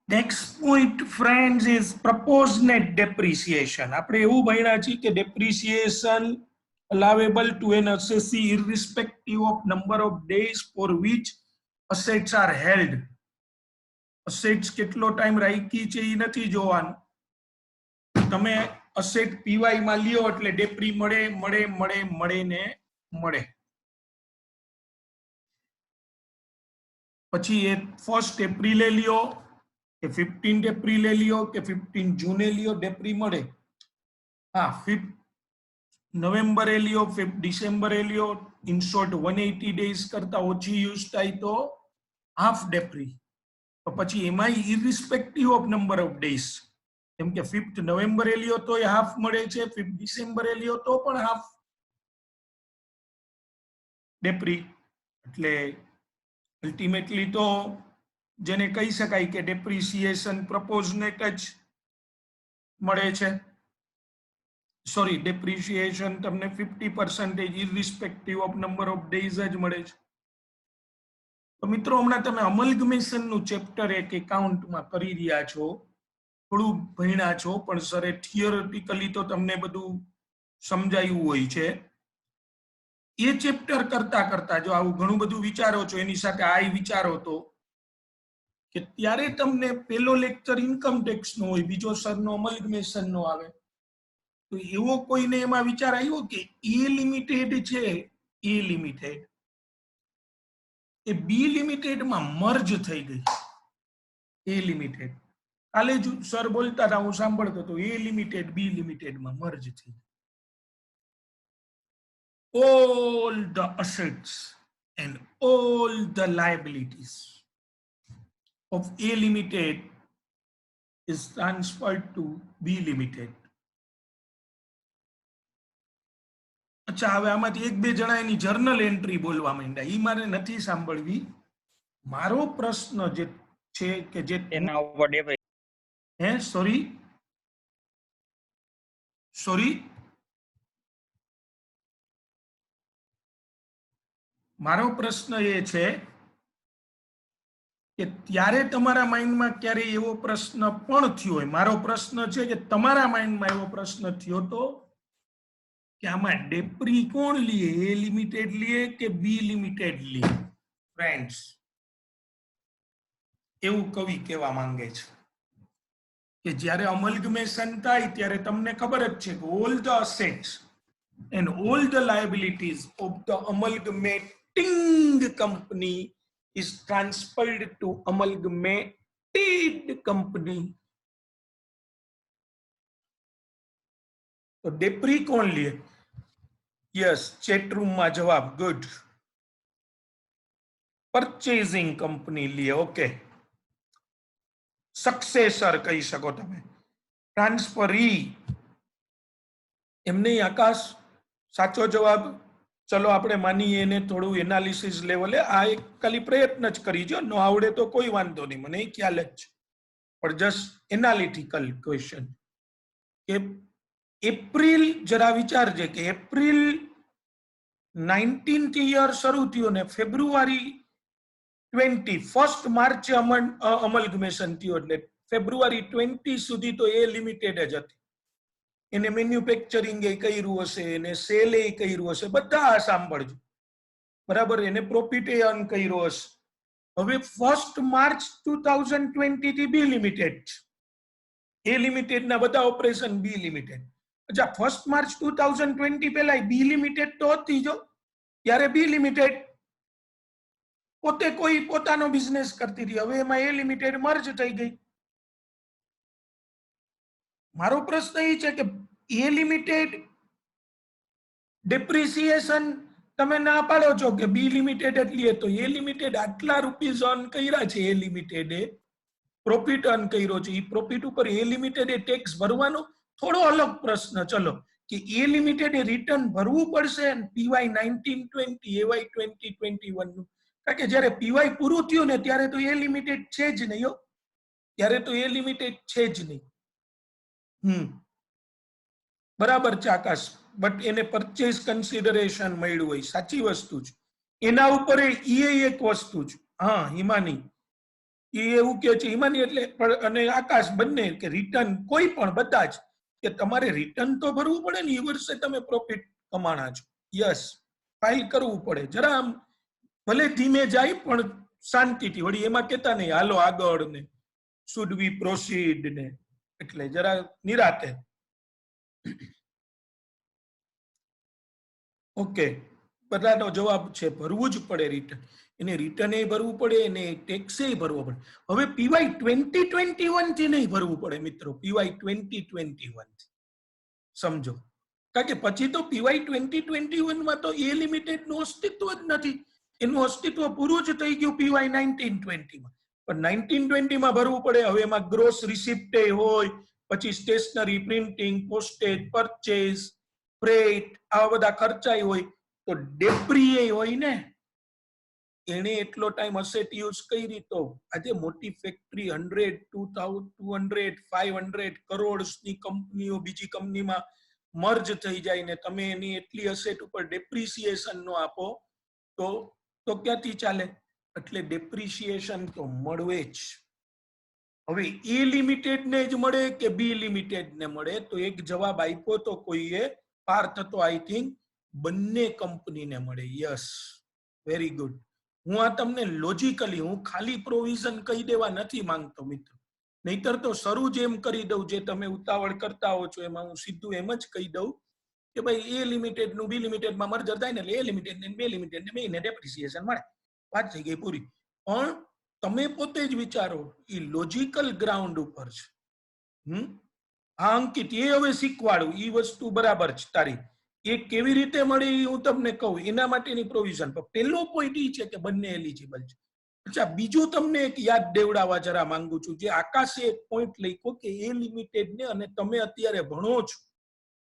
Next point, friends, is proposed net depreciation. આપણે એવું ભણ્યા છીએ કે depreciation allowable to an assessee irrespective of number of days for which assets are held. Assets કેટલો time રાખી છે એ નથી જોવાનું. તમે અસેટ પીવાય માં લ્યો એટલે ડેપ્રી મળે મળે મળે મળે ને મળે. પછી એ 1 એપ્રિલે લ્યો કે 15 એપ્રિલે લ્યો કે 15 જૂને લ્યો ડેપ્રી મળે. હા, 5 નવેમ્બરે લ્યો, 5 ડિસેમ્બરે લ્યો, ઇન શોર્ટ 180 ડેઝ કરતા ઓછી યુઝ થાય તો હાફ ડેપ્રી. તો પછી એમાં irrespective of number of days, કેમ કે 5 નવેમ્બરે લ્યો તો એ હાફ મળે છે, 5 ડિસેમ્બરે લ્યો તો પણ હાફ ડેપ્રી. એટલે અલ્ટિમેટલી તો જેને કહી શકાય કે ડેપ્રિસિએશન પ્રપોઝનેટ જ મળે છે. સોરી, ડેપ્રિસિએશન તમને 50% irrespective of number of days જ મળે છે. તો મિત્રો, હમણાં તમે અમલગમેશન નું ચેપ્ટર એક એકાઉન્ટમાં કરી રહ્યા છો, થોડું ભણ્યા છો, પણ સરે થિયોરેટિકલી તો તમને બધું સમજાયું હોય છે. એ ચેપ્ટર કરતા કરતા જો આવું ઘણું બધું વિચારો છો, એની સાથે આ વિચારો તો કે ત્યારે તમને પેલો લેક્ચર ઇન્કમ ટેક્સ નો હોય, બીજો સરનો અમલગમેશન નો આવે. તો એવો કોઈને એમાં વિચાર આવ્યો કે એ લિમિટેડ છે, એ લિમિટેડ એ બી લિમિટેડ માં મર્જ થઈ ગઈ. એ લિમિટેડ કાલે જ સર બોલતા હતા, હું સાંભળતો હતો, એ લિમિટેડ બી લિમિટેડ માં મર્જ થઈ. all the assets and all the liabilities of A Limited is transferred to B Limited. અચ્છા, હવે આમાંથી એક બે જણા એની જર્નલ એન્ટ્રી બોલવા માંડ્યા, એ મારે નથી સાંભળવી. મારો પ્રશ્ન જે છે કે જે એના ઉપર હે સોરી મારો પ્રશ્ન એ છે કે ત્યારે તમારા માઇન્ડમાં ક્યારે એવો પ્રશ્ન પણ થયો હોય, મારો પ્રશ્ન છે કે તમારા માઇન્ડમાં એવો પ્રશ્ન થયો તો કે આમાં ડેપ્રી કોણ લે, એ લિમિટેડ લે કે બી લિમિટેડ લે? ફ્રેન્ડ્સ, એવું કવિ કહેવા માંગે છે કે જ્યારે અમલગમેશન થાય ત્યારે તમને ખબર જ છે કે all the assets and all the liabilities of the amalgamating company is transferred to amalgamated company. तो डेप्री कौन लिए? यस, चैट रूम में जवाब गुड. परचेजिंग कंपनी लिए. ओके, सक्सेसर कही सको तमे. ट्रांसफरी एम नहीं. आकाश, साचो जवाब. चलो આપણે માનીએ એને થોડું એનાલિસિસ લેવલે. આ એક ખાલી પ્રયત્ન જ કરીજો, નો આવડે તો કોઈ વાંધો નહીં, મને ખ્યાલ જ છે, પણ જસ્ટ એનાલિટિકલ ક્વેશ્ચન. કે એપ્રિલ જરા વિચારજે કે એપ્રિલ 19th યર શરૂ થયું ને ફેબ્રુઆરી 1 માર્ચે અમલગમેશન થયું, એટલે ફેબ્રુઆરી 20 સુધી તો એ લિમિટેડ જ હતી. એને મેન્યુફેક્ચરિંગ એ કર્યું હશે, એને સેલ એ કર્યું હશે, બધા સાંભળજો બરાબર. એને પ્રોફિટ એ અર્ન કર્યો હશે. હવે 1 માર્ચ 2020 થી બી લિમિટેડ છે. એ લિમિટેડ ના બધા ઓપરેશન બી લિમિટેડ. અચ્છા, 1 માર્ચ 2020 પહેલા બી લિમિટેડ તો હતી જો, ત્યારે બી લિમિટેડ પોતે કોઈ પોતાનો બિઝનેસ કરતી હતી. હવે એમાં એ લિમિટેડ મર્જ થઈ ગઈ. મારો પ્રશ્ન એ છે કે એ લિમિટેડ ડેપ્રિસિએશન તમે ના પાડો છો કે બી લિમિટેડ એટલી, તો એ લિમિટેડ આટલા રૂપીસ અર્ન કર્યા છે, એ લિમિટેડે પ્રોફિટ અર્ન કર્યો છે, એ પ્રોફિટ ઉપર એ લિમિટેડે ટેક્સ ભરવાનો થોડો અલગ પ્રશ્ન. ચલો, કે એ લિમિટેડે રિટર્ન ભરવું પડશે પીવાય 1920 એવાય 2021 નું, કારણ કે જ્યારે પીવાય પૂરું થયું ને ત્યારે તો એ લિમિટેડ છે જ નહીં હો, ત્યારે તો એ લિમિટેડ છે જ નહીં. બરાબર છે આકાશ, બટ એને પરચેસ કન્સિડરેશન મળ્યું હોય, સાચી વસ્તુ છે. એના ઉપર એ એક વસ્તુ છે. હા હિમાની, એ એવું કે છે હિમાની એટલે અને આકાશ બંને કે રિટર્ન કોઈ પણ બધા જ કે તમારે રિટર્ન તો ભરવું પડે ને, એ વર્ષે તમે પ્રોફિટ કમાણા છો. યસ, ફાઇલ કરવું પડે. જરા આમ ભલે ધીમે જાય પણ શાંતિથી, વળી એમાં કેતા નહીં હાલો આગળ ને શુડ વી પ્રોસીડ ને, એટલે જરા નિરાતે. ઓકે, બધાનો જવાબ છે ભરવું જ પડે રિટર્ન. એને રિટર્ન એ ભરવું પડે અને ટેક્સ એ ભરવો પડે. હવે પીવાય 2021 થી નહીં ભરવું પડે મિત્રો, પીવાય 2021 થી સમજો. કારણ કે પછી તો પીવાય 2021 માં તો એ લિમિટેડ નું અસ્તિત્વ જ નથી, એનું અસ્તિત્વ પૂરું જ થઈ ગયું પીવાય 1920 માં. પણ 1920 માં ભરવું પડે. હવે એમાં ગ્રોસ રિસિપ્ટ હોય, પછી stationery, printing, postage, purchase, freight, આવા બધા ખર્ચાય હોય, તો ડેપ્રી હોય ને. એને એટલો ટાઈમ અસેટ યુઝ કરી તો આજે મોટી ફેક્ટરી 100, 200, 500 કરોડની કંપનીઓ બીજી કંપનીમાં મર્જ થઈ જાય ને તમે એની એટલી અસેટ ઉપર ડેપ્રિસિએશન નો આપો તો ક્યાંથી ચાલે? એટલે ડેપ્રિસિએશન તો મળવે જ. હવે એ લિમિટેડ ને જ મળે કે બી લિમિટેડ ને મળે? તો એક જવાબ આપ્યો તો કોઈએ, પાર્થ તો આઈ થિંક બંને કંપનીને મળે. Yes, very good. હું આ તમને લોજિકલી, હું ખાલી પ્રોવિઝન કહી દેવા નથી માંગતો મિત્રો, નહીતર તો શરૂ જ એમ કરી દઉં જે તમે ઉતાવળ કરતા હો છો, એમાં હું સીધું એમ જ કહી દઉં કે ભાઈ એ લિમિટેડ નું બી લિમિટેડ માં મર્જર થાય ને એટલે એ લિમિટેડ ને બે લિમિટેડ ને બેને ડેપ્રિસિએશન મળે, વાત થઈ ગઈ પૂરી. પણ તમે પોતે જ વિચારો, એ લોજિકલ ગ્રાઉન્ડ ઉપર છે. હા અંકિત, એ હવે શીખવાડું, એ વસ્તુ બરાબર છે તારી. એ કેવી રીતે મળે એ હું તમને કહું, એના માટેની પ્રોવિઝન. પહેલો પોઈન્ટ એ છે કે બંને એલિજિબલ છે. અચ્છા, બીજું તમને એક યાદ દેવડાવવા જરા માંગુ છું, જે આકાશે એક પોઈન્ટ લખ્યો કે એ લિમિટેડ ને, અને તમે અત્યારે ભણો છો,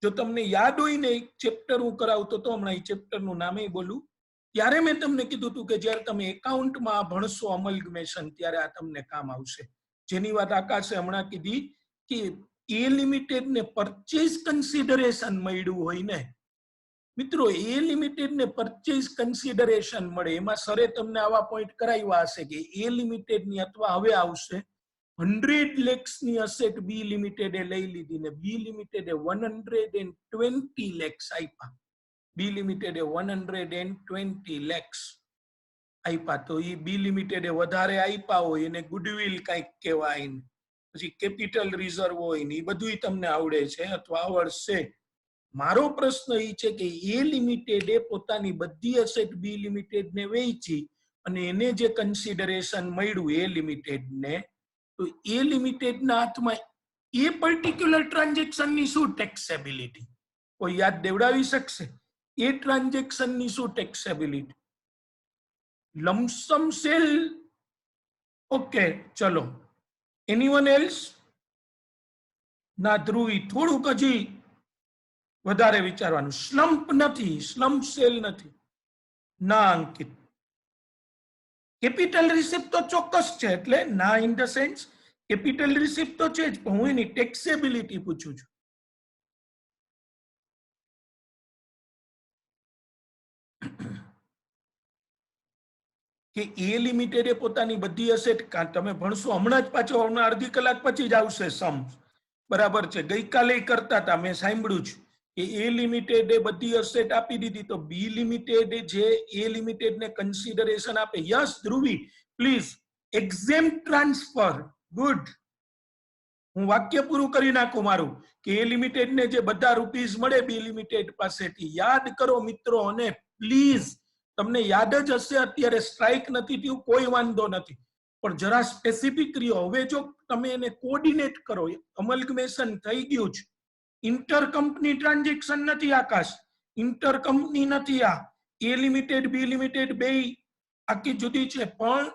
જો તમને યાદ હોય ને એક ચેપ્ટર હું કરાવતો તો, હમણાં એ ચેપ્ટર નું નામે બોલું, ત્યારે મેં તમને કીધું હતું કે જયારે તમે એકાઉન્ટમાં ભણશો અમલગમેશન, ત્યારે આ તમને કામ આવશે. જેની વાત આકાશે હમણાં કીધી કે એ લિમિટેડ ને પરચેઝ કન્સિડરેશન મળ્યું હોય ને મિત્રો, એ લિમિટેડ ને પરચેઝ કન્સિડરેશન મળે, એમાં સરે તમને આવા પોઈન્ટ કરાવ્યા હશે કે એ લિમિટેડ ની, અથવા હવે આવશે 100 lakhs ની અસેટ બી લિમિટેડે લઈ લીધી ને બી લિમિટેડે 120 lakhs આપ્યા. બી લિમિટેડે 120 lakhs આપ્યા, તો એ બી લિમિટેડે વધારે આપ્યા હોય એને ગુડવિલ કઈક કહેવાય, પછી કેપિટલ રિઝર્વ હોય ને એ બધું તમને આવડે છે અથવા આવડશે. મારો પ્રશ્ન એ છે કે એ લિમિટેડે પોતાની બધી અસેટ બી લિમિટેડ ને વેચી અને એને જે કન્સિડરેશન મળ્યું એ લિમિટેડ ને, તો એ લિમિટેડ ના હાથમાં એ પર્ટિક્યુલર ટ્રાન્ઝેક્શન ની શું ટેક્સેબિલિટી? કોઈ યાદ દેવડાવી શકશે? એ ટ્રાન્ઝેક્શન ની શું ટેક્સેબિલિટી? Lump sum sale. ઓકે, ચલો. Anyone else? ના ધ્રુવી, થોડુંક હજી વધારે વિચારવાનું. સ્લમ્પ નથી, સ્લમ્પ સેલ નથી. ના અંકિત, કેપિટલ રિસિપ્ટ તો ચોક્કસ છે, એટલે ના in the sense capital receipt તો છે જ, પણ હું એની ટેક્સેબિલિટી પૂછું છું. કે એ લિમિટેડે પોતાની બધી અસેટ, તમે ભણશો હમણાં જ, પાછો હમણાં અડધી કલાક પછી જ આવશે સમ, બરાબર છે? ગઈકાલે કરતા હતા, મેં સાંભળ્યું છે કે એ લિમિટેડે બધી અસેટ આપી દીધી, તો બી લિમિટેડ જે એ લિમિટેડ ને કન્સિડરેશન આપે. Yes Dhruvi, please. Exempt transfer, good. હું વાક્ય પૂરું કરી નાખું મારું, કે એ લિમિટેડ ને જે બધા રૂપીસ મળે બી લિમિટેડ પાસેથી, યાદ કરો મિત્રો, અને પ્લીઝ તમને યાદ જ હશે, અત્યારે સ્ટ્રાઇક નથી થયું, કોઈ વાંધો નથી, પણ જરા સ્પેસિફિક રહ્યો. હવે જો તમે એને કોઓર્ડિનેટ કરો, અમલગમેશન થઈ ગયું છે, ઇન્ટર કંપની ટ્રાન્ઝેક્શન નથી આકાશ, ઇન્ટર કંપની નથી આ. એ લિમિટેડ બી લિમિટેડ બે આખી જુદી છે, પણ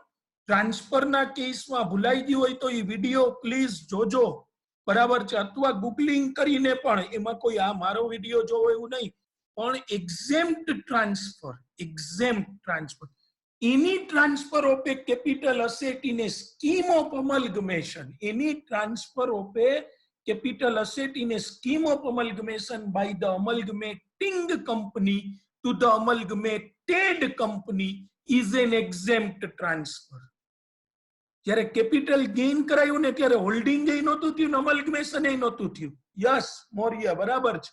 ટ્રાન્સફરના કેસમાં ભૂલાઈ ગયું હોય તો એ વિડીયો પ્લીઝ જોજો, બરાબર છે? અથવા ગૂગલિંગ કરીને પણ, એમાં કોઈ આ મારો વિડીયો જોવો એવું નહીં, પણ exempt transfer, exempt transfer, any transfer of a capital asset in a scheme of amalgamation, any transfer of a capital asset in a scheme of amalgamation by the amalgamating company to the amalgamated company is an exempt transfer. જ્યારે capital gain કરાયું ને ત્યારે holding એ નહોતું થયું, અમલગમેશન એ નહોતું થયું. Yes Maurya, બરાબર છે.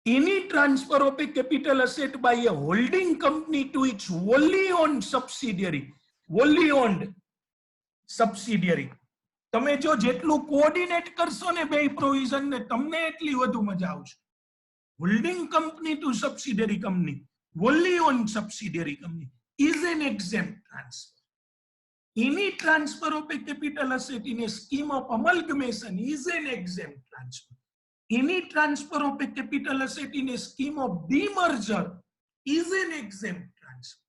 Any transfer of a capital asset by a holding company to its wholly owned subsidiary, wholly owned subsidiary. તમે જો જેટલું કોઓર્ડિનેટ કરશો ને બે પ્રોવિઝન ને તમને એટલી વધુ મજા આવશે. Holding company to subsidiary company, wholly owned subsidiary company is an exempt transfer. Any transfer of a capital asset in a scheme of amalgamation is an exempt transfer. Any transfer of a capital asset in a scheme of demerger is an exempt transfer.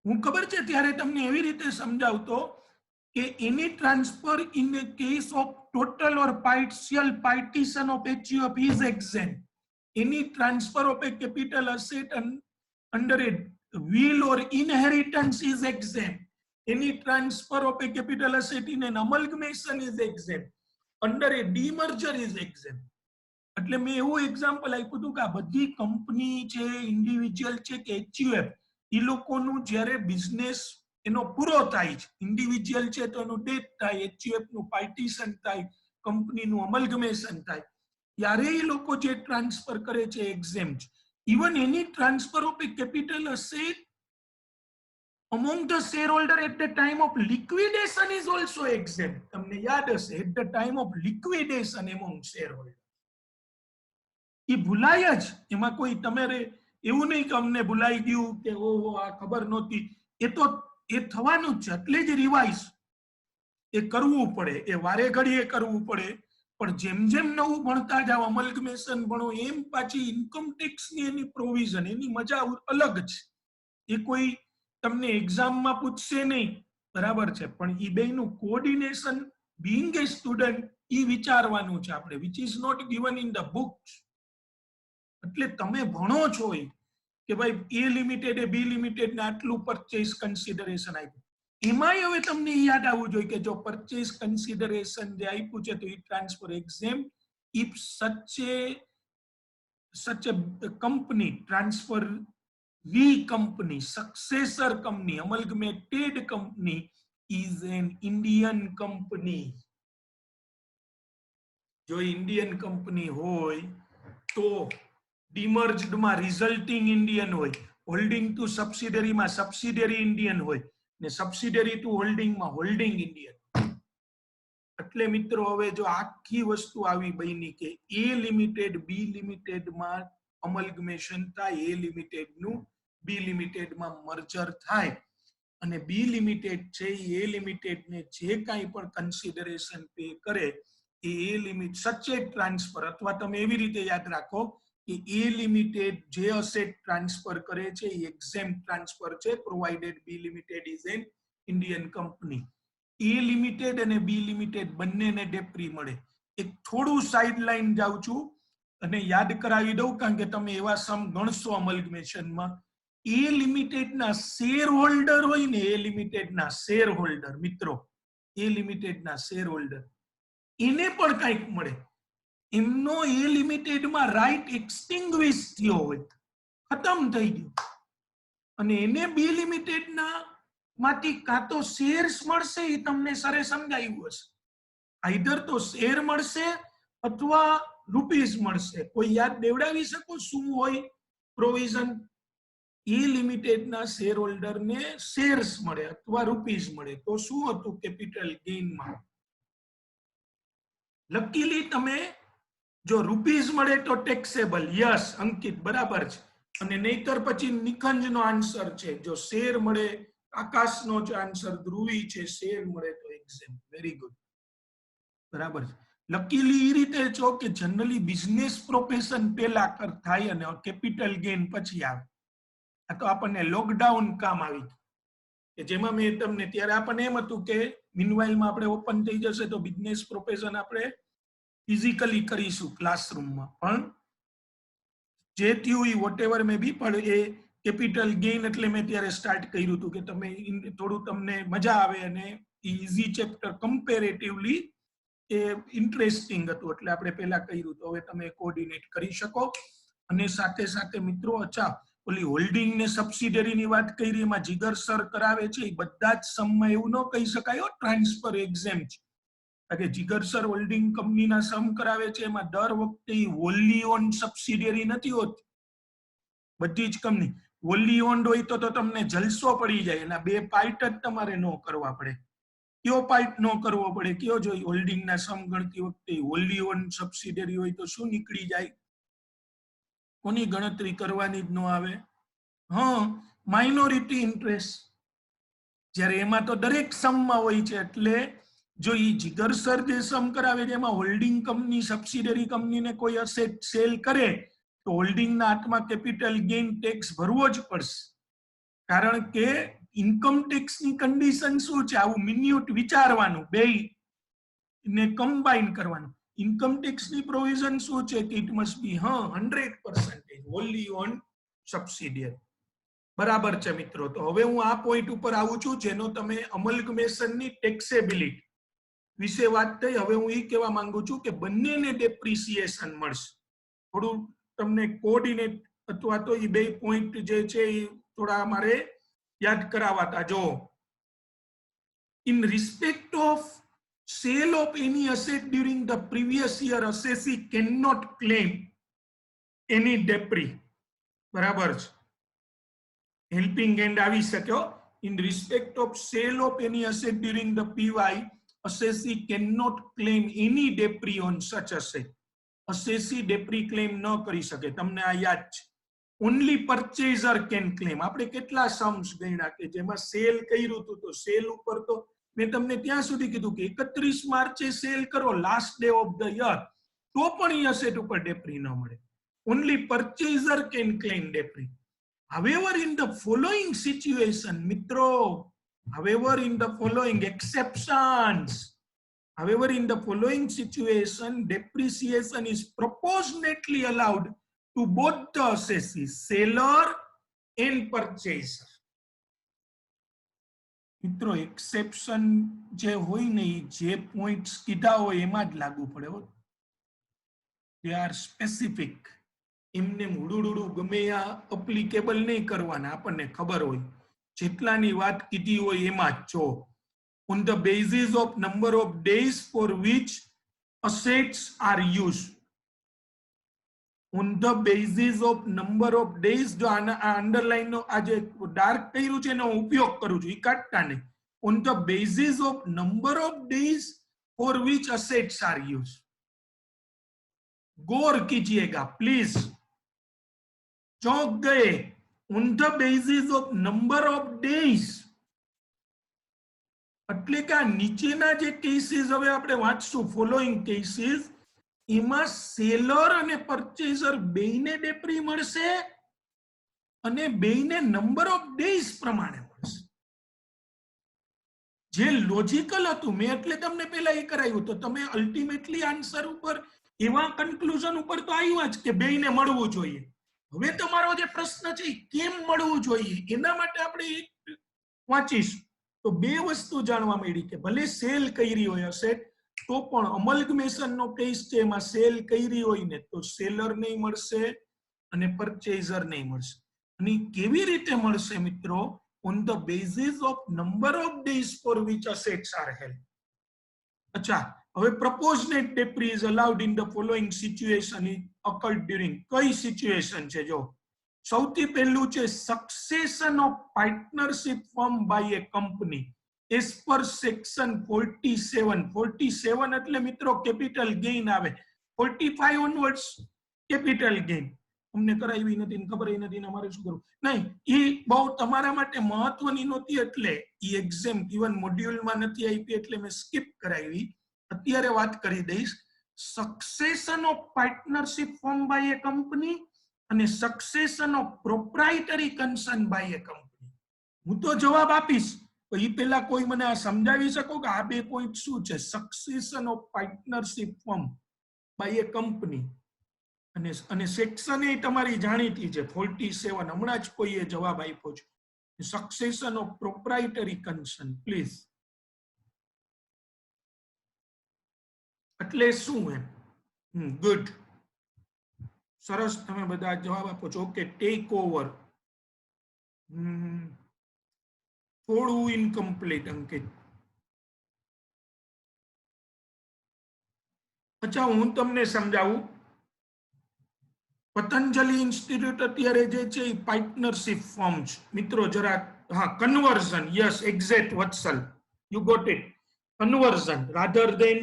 હું ખબર છે ત્યારે તમને એવી રીતે સમજાવતો કે any transfer in a case of total or partial partition of HUF is exempt. Any transfer of a capital asset under a will or inheritance is exempt. Any transfer of a capital asset in an amalgamation is exempt. Under a demerger is exempt. એટલે મેં એવું example આપ્યું હતું કે આ બધી company છે, individual છે કે HUF, એ લોકોનું જ્યારે બિઝનેસ એનો પૂરો થાય છે, ઇન્ડિવિજ્યુઅલ છે તો એનું ડેથ થાય, HUF નું પાર્ટીશન થાય, કંપનીનું અમલગમેશન થાય, ત્યારે એ લોકો જે ટ્રાન્સફર કરે છે exempt. Even any transfer of a capital asset among the shareholder at the time of liquidation is also exempt. તમને યાદ હશે, at the time of liquidation among shareholder. એ ભૂલાય જ, એમાં કોઈ તમારે એવું નહીં કે અમને ભૂલાઈ ગયું કે ઓહો આ ખબર નહોતી, એ તો એ થવાનું જ છે. એટલે જ રિવાઇઝ એ કરવું પડે, એ વારે ઘડીએ કરવું પડે. પણ જેમ જેમ નવું ભણતા જાવ, અમલગમેશન ભણો, એમ પાછી ઇન્કમ ટેક્સ ની એની પ્રોવિઝન, એની મજા અલગ છે. એ કોઈ તમને એક્ઝામમાં પૂછશે નહીં, બરાબર છે, પણ એ બેનું કોઓર્ડિનેશન બીઇંગ એ સ્ટુડન્ટ એ વિચારવાનું છે આપણે, which is not given in the books. એટલે તમે ભણો છો કે ભાઈ એ લિમિટેડ એ બી લિમિટેડ ને આટલું પરચેઝ કન્સિડરેશન આપ્યું, એમાંય હવે તમને યાદ આવવું જોઈએ કે જો પરચેઝ કન્સિડરેશન જે આપ્યું છે તો એ transfer exempt if such a company transfer V company, successor company, amalgamated company is an Indian company. જો ઇન્ડિયન કંપની હોય તો demerged માં રિઝલ્ટિંગ ઇન્ડિયન હોય, હોલ્ડિંગ ટુ સબસિડરી માં સબસિડરી ઇન્ડિયન હોય ને સબસિડરી ટુ હોલ્ડિંગ માં હોલ્ડિંગ ઇન્ડિયન. એટલે મિત્રો હવે જો આખી વસ્તુ આવી બની કે એ લિમિટેડ બી લિમિટેડ માં અમલગમેશન થાય, એ લિમિટેડ નું બી લિમિટેડ માં મર્જર થાય અને બી લિમિટેડ છે એ લિમિટેડ ને જે કાંઈ પણ કન્સિડરેશન પે કરે એ લિમિટ સચેત ટ્રાન્સફર, અથવા તમે એવી રીતે યાદ રાખો કે એ લિમિટેડ જે અસેટ ટ્રાન્સફર કરે છે એ એક્ઝેમ્પ્ટ ટ્રાન્સફર છે, provided B limited is an Indian company. A limited અને બી લિમિટેડ બંનેને ડેપ્રી મળે. એક થોડું સાઇડ લાઈન જાઉં છું અને યાદ કરાવી દઉં, કારણ કે તમે એવા સમ ગણશો અમલગમેશનમાં. એ લિમિટેડ ના શેર હોલ્ડર હોય ને, એ લિમિટેડ ના શેર હોલ્ડર, મિત્રો એ લિમિટેડ ના શેર હોલ્ડર એને પણ કંઈક મળે. એમનો એ લિમિટેડ માં રાઈટ એક્સટિંગ્વિશ થયો હોય, ખતમ થઈ ગયો, અને એને બી લિમિટેડ ના માંથી કાં તો શેર્સ મળશે, એ તમને સરે સમજાવ્યું હશે, આઈધર તો શેર મળશે અથવા રૂપીસ મળશે. કોઈ યાદ દેવડાવી શકો શું હોય પ્રોવિઝન? એ લિમિટેડ ના શેર હોલ્ડર ને શેર્સ મળે અથવા રૂપીસ મળે. તો શું હતું કેપિટલ ગેઇન માં? લકીલી તમે જો રૂપીસ મળે તો ટેક્સેબલ, યસ અંકિત બરાબર છે, અને નહીતર પછી નિખંજ નો આન્સર છે. જો શેર મળે, આકાશ નો આન્સર ધ્રુવી છે, શેર મળે તો એક્ઝેમ્પ્ટ. વેરી ગુડ, બરાબર છે. લકીલી એ રીતે છો કે જનરલી બિઝનેસ પ્રોફેશન પેલા થાય અને કેપિટલ ગેઇન પછી આવે. આ તો આપણને લોકડાઉન કામ આવી કે જેમાં મેં તમને ત્યારે આપણને એમ હતું કે મીનવાઇલમાં આપણે ઓપન થઈ જશે તો બિઝનેસ પ્રોફેશન આપણે ફિઝિકલી કરીશું ક્લાસરૂમમાં, પણ જે થયું એ વોટેવર મે બી, પણ એ કેપિટલ ગેઇન એટલે મેં ત્યારે સ્ટાર્ટ કર્યું હતું કે તમે થોડું તમને મજા આવે અને ઇઝી ચેપ્ટર કમ્પેરેટિવલી એ ઇન્ટરેસ્ટિંગ હતું એટલે આપણે પહેલા કર્યું. તો હવે તમે કોઓર્ડિનેટ કરી શકો. અને સાથે સાથે મિત્રો, અચ્છા ઓલી હોલ્ડિંગ ને સબસિડરી ની વાત કરી, એમાં જીગર સર કરાવે છે એ બધા જ સમમાં એવું ન કહી શકાય ટ્રાન્સફર એક્ઝેમ છે, કારણ કે જીગર સર હોલ્ડિંગ કંપનીના સમ કરાવે છે એમાં દર વખતે હોલી ઓન સબસિડરી નથી હોતી બધી જ કંપની. હોલી ઓન્ડ હોય તો તમને જલસો પડી જાય, એના બે પાર્ટ જ તમારે ન કરવા પડે. કયો પાર્ટ ન કરવો પડે કયો જોઈએ? હોલ્ડિંગ ના સમ ગણતી વખતે હોલી ઓન સબસિડરી હોય તો શું નીકળી જાય? કોની ગણતરી કરવાની જ ન આવે? હા, માઇનોરિટી ઇન્ટરેસ્ટ. જ્યારે એમાં તો દરેક સમમાં હોય છે, એટલે જો એ જીગરસર જે સમ કરાવે છે એમાં હોલ્ડિંગ કંપની સબસિડરી કંપનીને કોઈ અસેટ સેલ કરે તો હોલ્ડિંગના હાથમાં કેપિટલ ગેઇન ટેક્સ ભરવો જ પડશે, કારણ કે ઇન્કમ ટેક્સની કન્ડિશન શું છે? આવું મિન્યુટ વિચારવાનું, બેય ને કમ્બાઈન કરવાનું. ઇન્કમ ટેક્સની પ્રોવિઝન શું છે કે it must be 100% Holi on subsidiary. બરાબર છે મિત્રો. તો હવે હું આ પોઈન્ટ ઉપર આવું છું જેનો તમે અમલગમેશનની ટેક્સેબિલિટી વિશે વાત થઈ. હવે હું એ કહેવા માંગુ છું કે બંનેને ડેપ્રિસિએશન મળશે. થોડું તમને કોઓર્ડિનેટ અથવા તો એ બે પોઈન્ટ જે છે એ થોડા અમારે યાદ કરાવતા. જો in respect of sale of any asset during the previous year, assessee cannot claim any debris. બરાબર છે. હેલ્પિંગ હેન્ડ આવી શક્યો. In respect of sale of any asset during the PY, assessee cannot claim any debris on such asset. assessee debris claim ન કરી શકે. તમને આ યાદ છે. Only purchaser can claim. આપણે કેટલા સમ્સ ગણ્યા કે જેમાં સેલ કર્યું હતું, તો સેલ ઉપર તો મેં તમને ત્યાં સુધી કીધું કે 31 માર્ચે સેલ કરો, last day of the year, તો પણ એ અસેટ ઉપર ડેપ્રી ન મળે. Only purchaser can claim depre. However, in the following situation, મિત્રો, however, in the following exceptions, however, in the following situation, depreciation is proportionately allowed to both the assessee, seller and purchaser. મિત્રો, exception જે હોય ને એ જે points કીધા હોય એમાં જ લાગુ પડે હો. They are specific. એમને હુડુડુડું ગમે આ એપ્લિકેબલ નહીં કરવાના, આપણને ખબર હોય જેટલાની વાત કીધી હોય એમાં જ. જો on the basis of number of days for which assets are used, on the basis of number of days, જો આના આ અંડરલાઈન નો આ જે ડાર્ક કર્યું છે એનો ઉપયોગ કરું છું, એ કાઢતા નહીં. on the basis of number of days for which assets are used. गौर कीजिएगा प्लीज. चौंक गए? on the basis of number of days. એટલે કે આ નીચેના જે કેસીસ હવે આપણે વાંચશું, ફોલોઈંગ કેસીસ, એમાં સેલર અને પરચેઝર બેયને ડેપ્રી મળશે અને બેયને નંબર ઓફ ડેઝ પ્રમાણે મળશે. જે લોજિકલ હતું મેં એટલે તમને પહેલા એ કરાવ્યું, તો તમે અલ્ટિમેટલી આન્સર ઉપર એવા કન્ક્લુઝન ઉપર તો આવ્યા જ કે બેયને મળવું જોઈએ. હવે તમારો જે પ્રશ્ન છે કેમ મળવું જોઈએ એના માટે આપણે વાંચીશું. તો બે વસ્તુ જાણવા મળી કે ભલે સેલ કરી હોય અસેટ તો પણ અમલગમેશન નો કેસ છે એમાં સેલ કરી હોય ને તો સેલર નહીં મળશે અને પરચેઝર નહીં મળશે. અને કેવી રીતે મળશે મિત્રો? on the basis of number of days for which assets are held. અચ્છા, હવે proportionate debris is allowed in the following situation occurred during. કઈ સિચ્યુએશન છે? જો સૌથી પહેલું છે succession of partnership form by a company as per section 47. 47 એટલે મિત્રો કેપિટલ ગેઇન આવે. 45 ઓનવર્ડ્સ કેપિટલ ગેઇન. અમને કરાવી નથી ને ખબર નથી ને અમારે શું કરવું? નહીં, એ બહુ તમારા માટે મહત્વની નહોતી એટલે એ એક્ઝામ ઇવન મોડ્યુલમાં નથી આપી એટલે મેં સ્કીપ કરાવી. અત્યારે વાત કરી દઈશ. Succession of partnership form by a company અને succession of proprietary concern by a company. હું તો જવાબ આપીશ, તો એ પહેલા કોઈ મને આ સમજાવી શકો કે આ બે પોઈન્ટ શું છે? Succession of partnership form by a company અને સેક્શન એ તમારી જાણીતી છે 47. હમણાં જ કોઈએ જવાબ આપ્યો છે. Succession of proprietary concern please. એટલે શું એમ? ગુડ, સરસ, તમે બધા જવાબ આપો છો. Okay, take over. થોડું ઇનકમ્પ્લીટ અંકિત. અચ્છા, હું તમને સમજાવું. પતંજલિ ઇન્સ્ટિટ્યૂટ અત્યારે જે છે એ પાર્ટનરશિપ ફોર્મ છે મિત્રો. જરા હા, conversion, yes exact Vatsal, you got it. Conversion rather than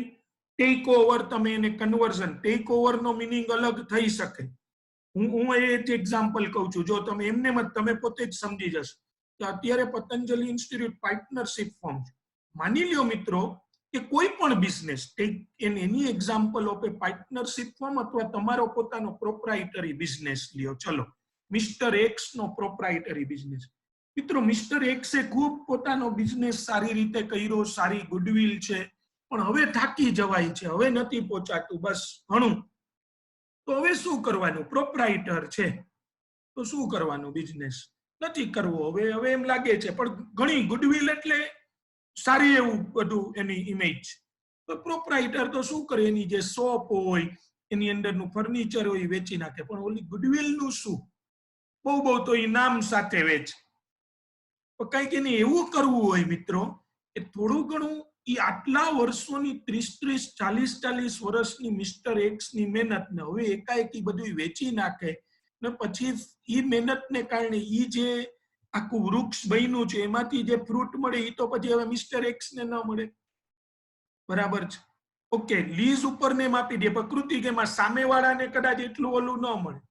take over. તમે એને કન્વર્ઝન, ટેક ઓવર નો મિનિંગ અલગ થઈ શકે. હું એ જ એક્ઝામ્પલ કહું છું. જો તમે એમને તમે પોતે જ સમજી જશો કે અત્યારે પતંજલિ ઇન્સ્ટિટ્યૂટ પાર્ટનરશિપ ફોર્મ છે. માની લ્યો મિત્રો કે કોઈ પણ business, tech N any example of A partnership form અથવા તમારો પોતાનો પ્રોપ્રાઇટરી બિઝનેસ લ્યો. ચલો, મિસ્ટર એક્સ નો પ્રોપ્રાઇટરી બિઝનેસ. મિત્રો, મિસ્ટર એક્સે ખૂબ પોતાનો બિઝનેસ સારી રીતે કર્યો, સારી ગુડવિલ છે, પણ હવે થાકી જવાય છે, હવે નથી પહોંચાતું, બસ ઘણું. તો હવે શું કરવાનું? પ્રોપ્રાઇટર છે તો શું કરવાનું? બિઝનેસ નથી કરવો. હવે એમ લાગે છે પણ ઘણી ગુડવિલ એટલે સારી એવું બધું એની ઇમેજ. તો પ્રોપ્રાઇટર તો શું કરે? એની જે શોપ હોય, એની અંદરનું ફર્નિચર હોય એ વેચી નાખે, પણ ઓલી ગુડવિલ નું શું? બહુ તો એ નામ સાથે વેચે. કઈક એને એવું કરવું હોય મિત્રો કે થોડું ઘણું એ આટલા વર્ષોની 30-40 વર્ષની મિસ્ટર એક્સ ની મહેનત ને હવે એકાએક બધું વેચી નાખે ને પછી એ મહેનતને કારણે એ જે આખું વૃક્ષ બન્યું છે એમાંથી જે ફ્રૂટ મળે એ તો પછી હવે મિસ્ટર એક્સ ને ન મળે. બરાબર છે? ઓકે, લીઝ ઉપર ને આપી દે પ્રકૃતિ કે એમાં સામેવાળાને કદાચ એટલું ઓલું ન મળે,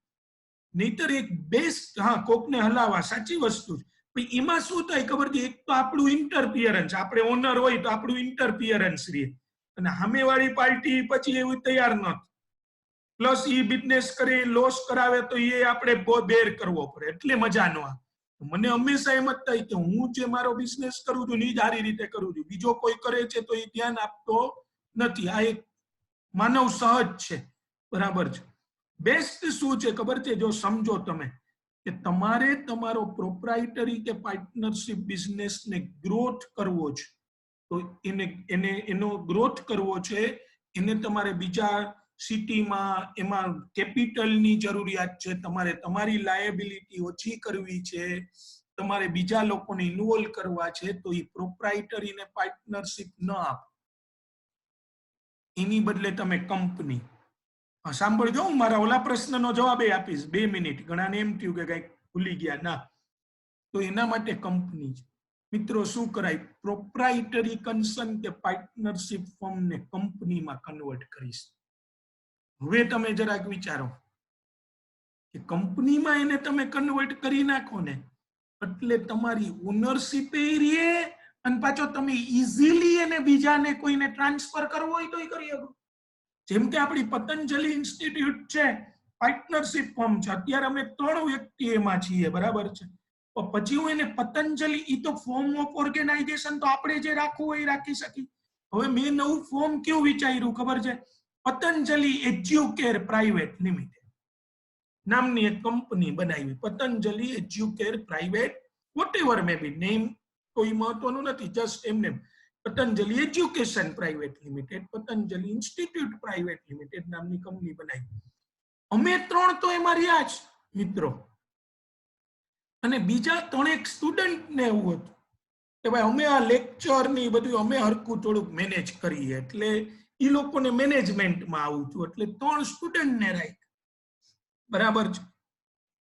નહીતર એક બેસ્ટ, હા, કોકને હલાવા, સાચી વસ્તુ છે. એમાં શું થાય ખબર છે? એક તો આપણું ઇન્ટરફિયરન્સ, આપણે ઓનર હોય તો આપણું ઇન્ટરફિયરન્સ રહે, અને સામેવાળી પાર્ટી પછી એવું તૈયાર ન થાય. પ્લસ ઈ બિઝનેસ કરે, લોસ કરાવે તો એ આપણે બેર કરવો પડે, એટલે મજા ન આવે. મને હંમેશા એમ જ થાય કે હું જે મારો બિઝનેસ કરું છું એ જ સારી રીતે કરું છું, બીજો કોઈ કરે છે તો એ ધ્યાન આપતો નથી. આ એક માનવ સહજ છે. બરાબર છે? બેસ્ટ શું છે ખબર છે? જો સમજો તમે કે તમારે તમારો પ્રોપ્રાઇટરી કે પાર્ટનરશિપ બિઝનેસને ગ્રોથ કરવો છે, તો એનો ગ્રોથ કરવો છે, એને તમારે બીજા સિટીમાં એમાં કેપિટલની જરૂરિયાત છે, તમારે તમારી લાયબિલિટી ઓછી કરવી છે, તમારે બીજા લોકોને ઇન્વોલ્વ કરવા છે, તો એ પ્રોપ્રાઇટરી ને પાર્ટનરશિપ ન આપો. એની બદલે તમે કંપની. સાંભળજો, હું મારા ઓલા પ્રશ્નનો જવાબ આપીશ 2 મિનિટ. ઘણાને એમ થયું કે કઈક ભૂલી ગયા. ના, તો એના માટે કંપની છે મિત્રો. શું કરાય? પ્રોપ્રાઇટરી કન્સર્ન કે પાર્ટનરશિપ ફોર્મને કંપનીમાં કન્વર્ટ કરીશ. હવે તમે જરાક વિચારો કે કંપનીમાં એને તમે કન્વર્ટ કરી નાખો ને એટલે તમારી ઓનરશિપ એ રહે, અને પાછો તમે ઈઝીલી એને બીજાને કોઈને ટ્રાન્સફર કરવો હોય તો એ કરી શકો. જેમ કે આપણી પતંજલિ ઇન્સ્ટિટ્યૂટ છે, પાર્ટનરશિપ ફોર્મ છે, અત્યારે અમે 3 વ્યક્તિ એમાં છીએ. બરાબર છે? પછી હું એને પતંજલિ, એ તો ફોર્મ ઓફ ઓર્ગેનાઇઝેશન તો આપણે જે રાખવું હોય એ રાખી શકીએ. હવે મેં નવું ફોર્મ કેવું વિચાર્યું ખબર છે? પતંજલિ એજ્યુકેર પ્રાઇવેટ લિમિટેડ નામની એક કંપની બનાવી. પતંજલિ એજ્યુકેર પ્રાઇવેટ, વોટેવર મે બી નેમ, કોઈ મહત્વનું નથી, જસ્ટ એમને Patanjali education private limited, Patanjali institute private limited નામની કંપની બનાવી. અમે 3 તો એમાં રહ્યા જ મિત્રો, અને બીજા 3 સ્ટુડન્ટ ને એવું હતું કે ભાઈ અમે આ લેક્ચર ની બધું અમે હરકું થોડુંક મેનેજ કરીએ, એટલે એ લોકોને મેનેજમેન્ટમાં આવું છું, એટલે 3 સ્ટુડન્ટ ને રાખ્યા. બરાબર છે?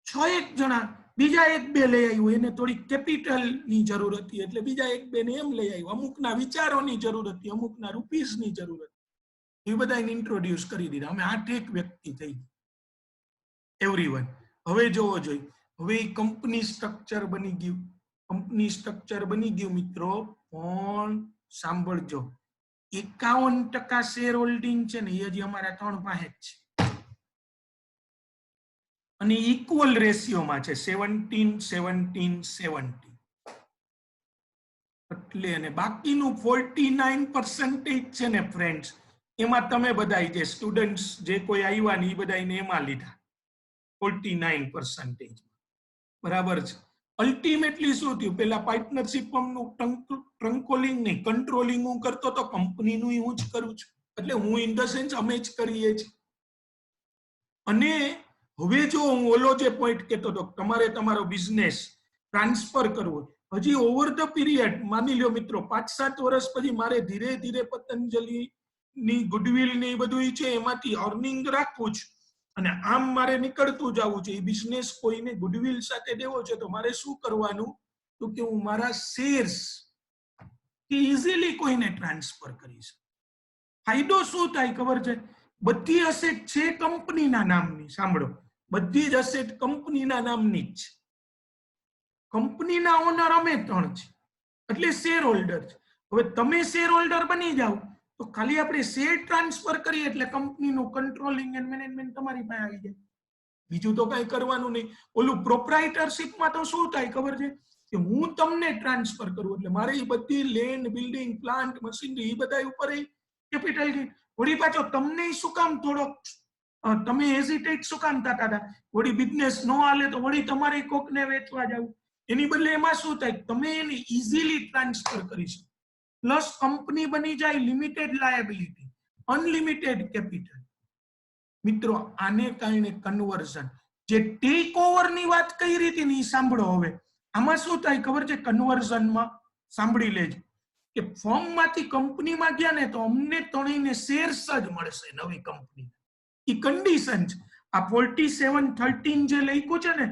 6 જણા, બીજા 1-2 લઈ આવ્યું, એને થોડી કેપિટલ ની જરૂર હતી એટલે બીજા 1-2 ને એમ લઈ આવ્યું. અમુકના વિચારોની જરૂર હતી, અમુકના રૂપીસની જરૂર હતી, એ બધાને ઇન્ટ્રોડ્યુસ કરી દીધા. અમે 8 વ્યક્તિ થઈ એવરીવન. હવે જોવો જોઈએ, હવે કંપની સ્ટ્રક્ચર બની ગયું. કંપની સ્ટ્રક્ચર બની ગયું મિત્રો, પણ સાંભળજો, 51% શેર હોલ્ડિંગ છે ને એ હજી અમારા 3 પાસે જ છે, અને ઇક્વલ રેશિયોમાં છે 17-17-17. એટલે અને બાકીનું 49% છે ને ફ્રેન્ડ્સ, એમાં તમે બધા જે સ્ટુડન્ટ્સ જે કોઈ આવ્યા ને એ બધાને એમાં લીધા 49%. બરાબર છે? અલ્ટિમેટલી શું થયું? પેલા પાર્ટનરશિપ નું ટ્રંકોલિંગ નહીં, કંટ્રોલિંગ હું કરતો તો કંપનીનું હું જ કરું છું. એટલે હું ઇન ધ સેન્સ અમે જ કરીએ છીએ. અને હવે જો હું ઓલો જે પોઈન્ટ કહેતો હતો, તમારે તમારો બિઝનેસ ટ્રાન્સફર કરવો, હજી ઓવર ધ પીરિયડ માની લ્યો મિત્રો 5-7 વર્ષ પછી મારે ધીરે ધીરે પતંજલિ ની ગુડવિલ ને એ બધું છે એમાંથી અર્નિંગ રાખવું છે અને આમ મારે નીકળતું જવું છે, એ બિઝનેસ કોઈને ગુડવિલ સાથે દેવો છે, તો મારે શું કરવાનું, તો કે હું મારા શેર્સ ઇઝીલી કોઈને ટ્રાન્સફર કરી શકું. ફાયદો શું થાય ખબર છે? બધી અસેટ છે કંપનીના નામની. સાંભળો, બધી જ અસેટ કંપનીના નામની જ છે. કંપનીના ઓનર અમે 3 છે, એટલે શેર હોલ્ડર છે. હવે તમે શેર હોલ્ડર બની જાઓ તો ખાલી આપણે શેર ટ્રાન્સફર કરીએ એટલે કંપનીનું કંટ્રોલિંગ એન્ડ મેનેજમેન્ટ તમારી પાસે આવી જાય. બીજું તો કઈ કરવાનું નહીં. ઓલું પ્રોપ્રાઇટરશિપમાં તો શું થાય ખબર છે? કે હું તમને ટ્રાન્સફર કરું એટલે મારે એ બધી લેન્ડ, બિલ્ડિંગ, પ્લાન્ટ, મશીનરી એ બધા ઉપર કેપિટલ ગેઇન. વળી પાછો તમને શું કામ થોડોક તમે હેઝિટેટ શું કામ થતા હતા? વળી બિઝનેસ નો હાલે તો વળી તમારે કોકને વેચવા જવું. એની બદલે એમાં શું થાય, તમે એને ઇઝીલી ટ્રાન્સફર કરી શકો. પ્લસ કંપની બની જાય લિમિટેડ લાયબિલિટી, અનલિમિટેડ કેપિટલ. મિત્રો આને કારણે કન્વર્ઝન, જે ટેક ઓવર ની વાત કઈ રીતે ની સાંભળો. હવે આમાં શું થાય ખબર છે? કન્વર્ઝનમાં સાંભળી લેજો કે ફોર્મ માંથી કંપનીમાં ગયા ને તો અમને ત્રણેયને શેર્સ જ મળશે નવી કંપની. એ કન્ડિશન છે. આ 4713 જે લખ્યું છે ને,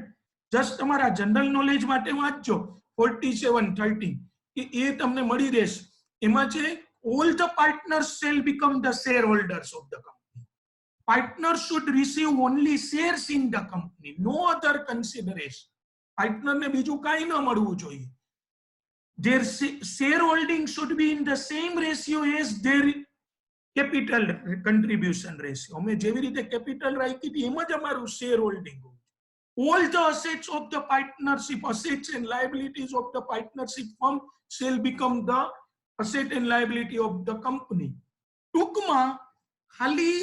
જસ્ટ તમારા જનરલ નોલેજ માટે વાંચજો. 4713 કે એ તમને મળી રહેશે. એમાં છે all the partners shall become the shareholders of the company. Partners should receive only shares in the company, no other consideration. Partner ને બીજું કાંઈ ન મળવું જોઈએ. Their shareholding should be in the same ratio as their capital contribution ratio. અમે જેવી રીતે capital રાખી હતી એમ જ અમારું share holding. All the assets of the partnership, assets and liabilities of the partnership firm shall become the asset and liability of the company. ટૂંકમાં ખાલી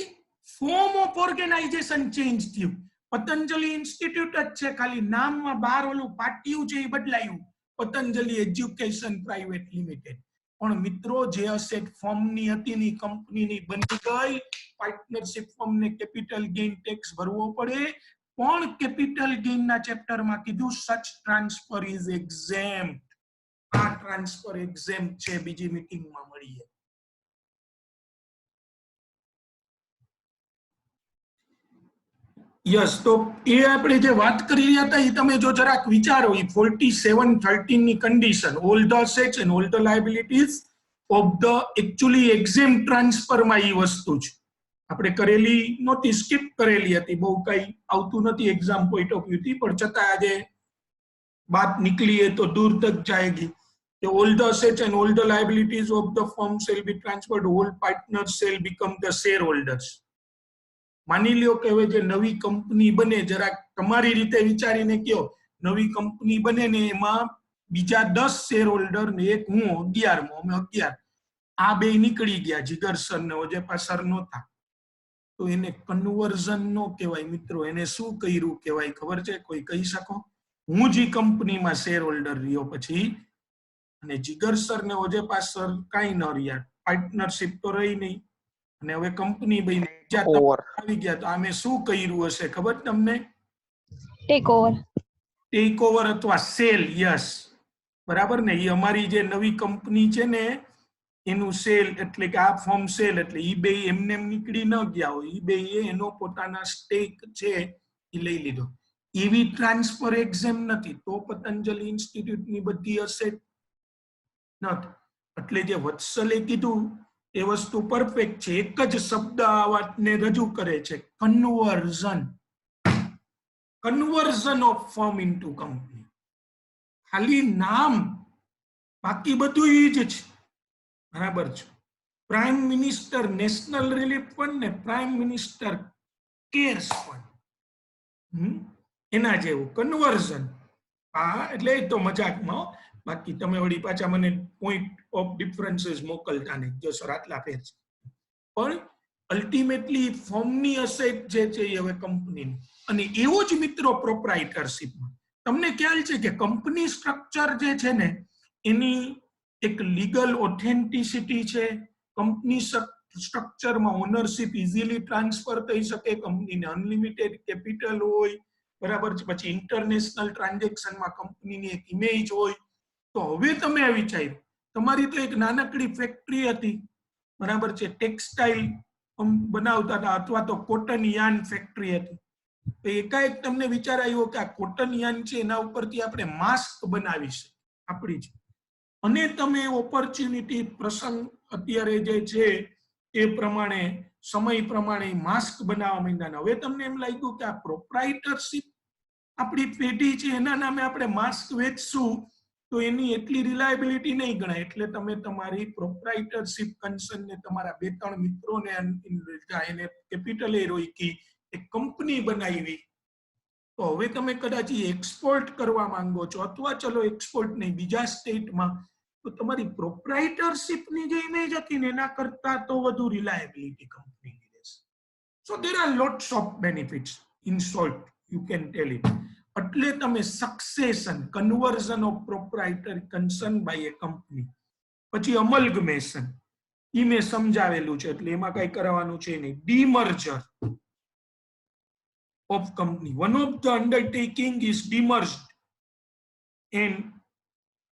form of organisation change થયું. Patanjali institute જ છે, ખાલી નામમાં બહાર ઓલું પાટિયું છે એ બદલાયું, પતંજલિ એજ્યુકેશન પ્રાઇવેટ લિમિટેડ. પણ મિત્રો જે અસેટ ફોર્મની હતી ની કંપનીની બની ગઈ. પાર્ટનરશિપ ફોર્મને કેપિટલ ગેઇન ટેક્સ ભરવો પડે, પણ કેપિટલ ગેઇન ના ચેપ્ટરમાં કીધું સચ ટ્રાન્સફર ઇઝ એક્ઝેમ્પ્ટ. આ ટ્રાન્સફર એક્ઝેમ્પ્ટ છે. બીજી મીટિંગમાં મળીએ. યસ, તો એ આપણે જે વાત કરી રહ્યા હતા એ તમે જો જરાક વિચારો, એ 4713 ની condition, all the assets and all the liabilities of the actually exempt ટ્રાન્સફરમાં એ વસ્તુ છે. આપણે કરેલી નહોતી, સ્કીપ કરેલી હતી, બહુ કઈ આવતું નથી એક્ઝામ પોઈન્ટ ઓફ વ્યૂ થી, પણ છતાં આજે बात निकली है तो दूर तक जाएगी. All the assets and all the liabilities of the firm shall be transferred. All partners shall become the shareholders. માની લ્યો કે હવે જે નવી કંપની બને, જરાક તમારી રીતે વિચારીને કયો, નવી કંપની બને ને એમાં બીજા 10 શેર હોલ્ડર ને એક હું 11મો, અમે 11, આ બે નીકળી ગયા, જીગર સર ને ઓજેપા સર નહોતા, તો એને કન્વર્ઝન નો કહેવાય મિત્રો. એને શું કર્યું કહેવાય ખબર છે? કોઈ કહી શકો? હું જે કંપનીમાં શેર હોલ્ડર રહ્યો પછી, અને જીગર સર ને ઓજેપા સર કાંઈ ન રહ્યા, પાર્ટનરશિપ તો રહી નહીં, અને હવે કંપની બની આવી ગયા, તો આમે શું કર્યું હશે ખબર તમને? Take over. ટેક ઓવર અથવા સેલ. યસ, બરાબર ને. એ અમારી જે નવી કંપની છે ને એનું સેલ, એટલે કે આ ફોર્મ સેલ, એટલે ઈ બે એમને એમ નીકળી ન ગયા હોય, ઈ બે એનો પોતાના સ્ટેક છે એ લઈ લીધો. એવી ટ્રાન્સફર એક્ઝેમ નથી, તો પતંજલિ ઇન્સ્ટિટ્યૂટ ની બધી અસેટ નથી. એટલે જે વત્સલે કીધું એ વસ્તુ પરફેક્ટ છે. એક જ શબ્દ આ વાતને રજૂ કરે છે, conversion. Conversion of firm into company. ખાલી નામ, બાકી બધું એ જ છે. બરાબર છે. Prime minister national relief fund ને પ્રાઇમ મિનિસ્ટર કેર્સ ફંડ, એના જેવું કન્વર્ઝન. હા, એટલે એ તો મજાકમાં. બાકી તમે વળી પાછા મને પોઈન્ટ ઓફ ડિફરન્સીસ મોકલતા નહીં, જો સર આટલા ફેર છે. પણ અલ્ટિમેટલી ફોર્મની અસેટ જે છે એ હવે કંપનીની. અને એવો જ મિત્રો પ્રોપ્રાઇટરશિપમાં તમને ખ્યાલ છે કે કંપની સ્ટ્રક્ચર જે છે ને એની એક લીગલ ઓથેન્ટિસિટી છે. કંપની સ્ટ્રક્ચરમાં ઓનરશિપ ઇઝીલી ટ્રાન્સફર થઈ શકે, કંપનીને અનલિમિટેડ કેપિટલ હોય, બરાબર છે, પછી ઇન્ટરનેશનલ ટ્રાન્ઝેક્શનમાં કંપનીની એક ઇમેજ હોય. તો હવે તમે વિચાર્યું, તમારી તો એક નાનકડી ફેક્ટરી હતી, બરાબર છે, ટેક્સટાઇલ બનાવતા હતા અથવા તો કોટન યાર્ન ફેક્ટરી હતી. તો એકાએક તમને વિચાર આવ્યો કે આ કોટન યાર્ન છે એના ઉપરથી આપણે માસ્ક બનાવી શકીએ આપણી જ, અને તમે ઓપોર્ચ્યુનિટી પ્રસંગ અત્યારે જે છે એ પ્રમાણે સમય પ્રમાણે માસ્ક બનાવવા માંડ્યા. હવે તમને એમ લાગ્યું કે આ પ્રોપ્રાઇટરશિપ આપણી પેઢી છે એના નામે આપણે માસ્ક વેચશું તો એની એટલી રિલાયબિલિટી નહીં ગણાય, એટલે તમે તમારી પ્રોપ્રાઇટરશિપ કન્સર્ન ને તમારા 2-3 મિત્રોને એને કેપિટલ એ રોકી એક કંપની બનાવી. તો હવે તમે કદાચ એક્સપોર્ટ કરવા માંગો છો, અથવા ચલો એક્સપોર્ટ નહીં બીજા સ્ટેટમાં, તો તમારી પ્રોપ્રાઇટરશિપની જે ઇમેજ હતી ને એના કરતા તો વધુ રિલાયબિલિટી કંપનીની રહેશે. So there are lots of benefits. In short you can tell it. એટલે તમે succession, conversion of proprietor concern by a company, પછી અમલગમેશન ઈ મેં સમજાવેલું છે એટલે એમાં કઈ કરવાનું છે નહીં. ડીમર્જર of company. One of the undertaking is demerged and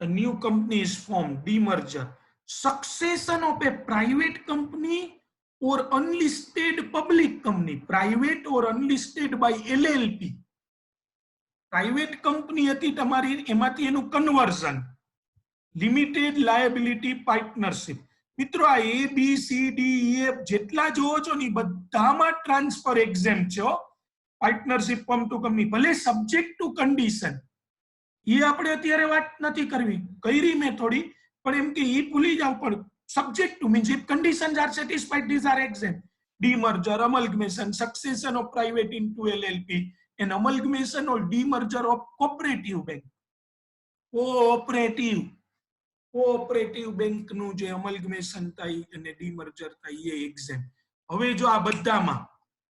a new company is formed. Demerger. Succession of a private company or unlisted public company. Private or unlisted by LLP. Private company હતી તમારી, એમાંથી એનું conversion, limited liability partnership. મિત્રો આ ABCDEF જેટલા જોવો છો ને બધામાં ટ્રાન્સફર એક્ઝેમ્પ છે. પાર્ટનરશિપ ફોર્મ ટુ કંપની ભલે સબ્જેક્ટ ટુ કન્ડિશન, એ આપણે અત્યારે વાત નથી કરવી, કરી મેં થોડી, પણ એમ કે એ ભૂલી જાવ, પણ subject to means if conditions are satisfied this are exempt. demerger, amalgamation, succession of private into LLP, and amalgamation or demerger of cooperative bank. Cooperative bank નું જે અમલગમેશન થાય અને ડીમર્જર થાય એ એક્ઝેમ્પ. હવે જો આ બધામાં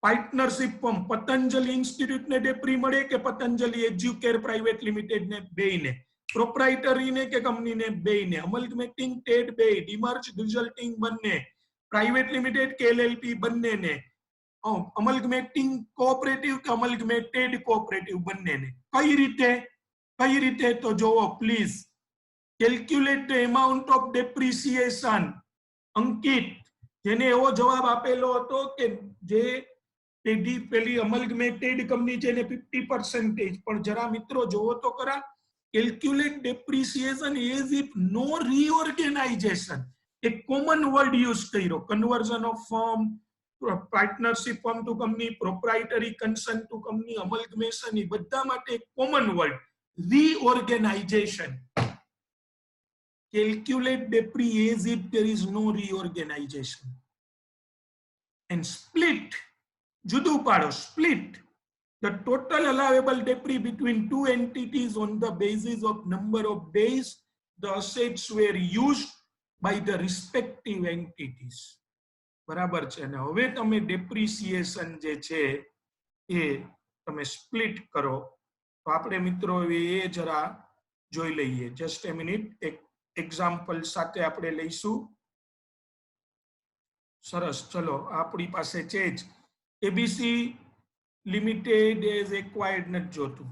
પાર્ટનરશિપ ફોર્મ પતંજલિ ઇન્સ્ટિટ્યૂટ ને ડેપ્રી મળે કે પતંજલિ એજ્યુકેર પ્રાઇવેટ લિમિટેડ ને બેયને, પ્રોપ્રાઇટરી ને કે કંપનીને બેયને, અમલગમેટિંગ ટેડ બે, ડિમર્જ રિઝલ્ટિંગ બંને, પ્રાઇવેટ લિમિટેડ કે એલએલપી બંનેને, અમલગમેટિંગ કોઓપરેટિવ કે અમલગમેટેડ કોઓપરેટિવ બંનેને. કઈ રીતે તો જોવો please. Calculate the amount of depreciation. Ankit જેને એવો જવાબ આપેલો હતો કે જે પેલી અમલગમેટેડ કંપની છે એને 50%, પણ જરા મિત્રો જોવો તો ખરા, calculate depreciation as if no reorganisation, એક કોમન વર્ડ યુઝ કર્યો. Conversion of firm, partnership firm to company, proprietary concern to company, amalgamation, એ બધા માટે એક common word reorganisation. Calculate debris as if there is no reorganization. And split, જુદું પાડો, split the total allowable debris between two entities on the basis of number of days the assets were used by the respective entities. બરાબર છે ને? હવે તમે depreciation જે છે એ તમે સ્પ્લિટ કરો તો આપણે મિત્રો એ જરા જોઈ લઈએ. જસ્ટ એ મિનિટ, એક એક્ઝામ્પલ સાથે આપણે લઈશું. સરસ, ચલો આપણી પાસે છે જ. એબીસી લિમિટેડ એઝ એક્વાયર્ડ નથી જોતું.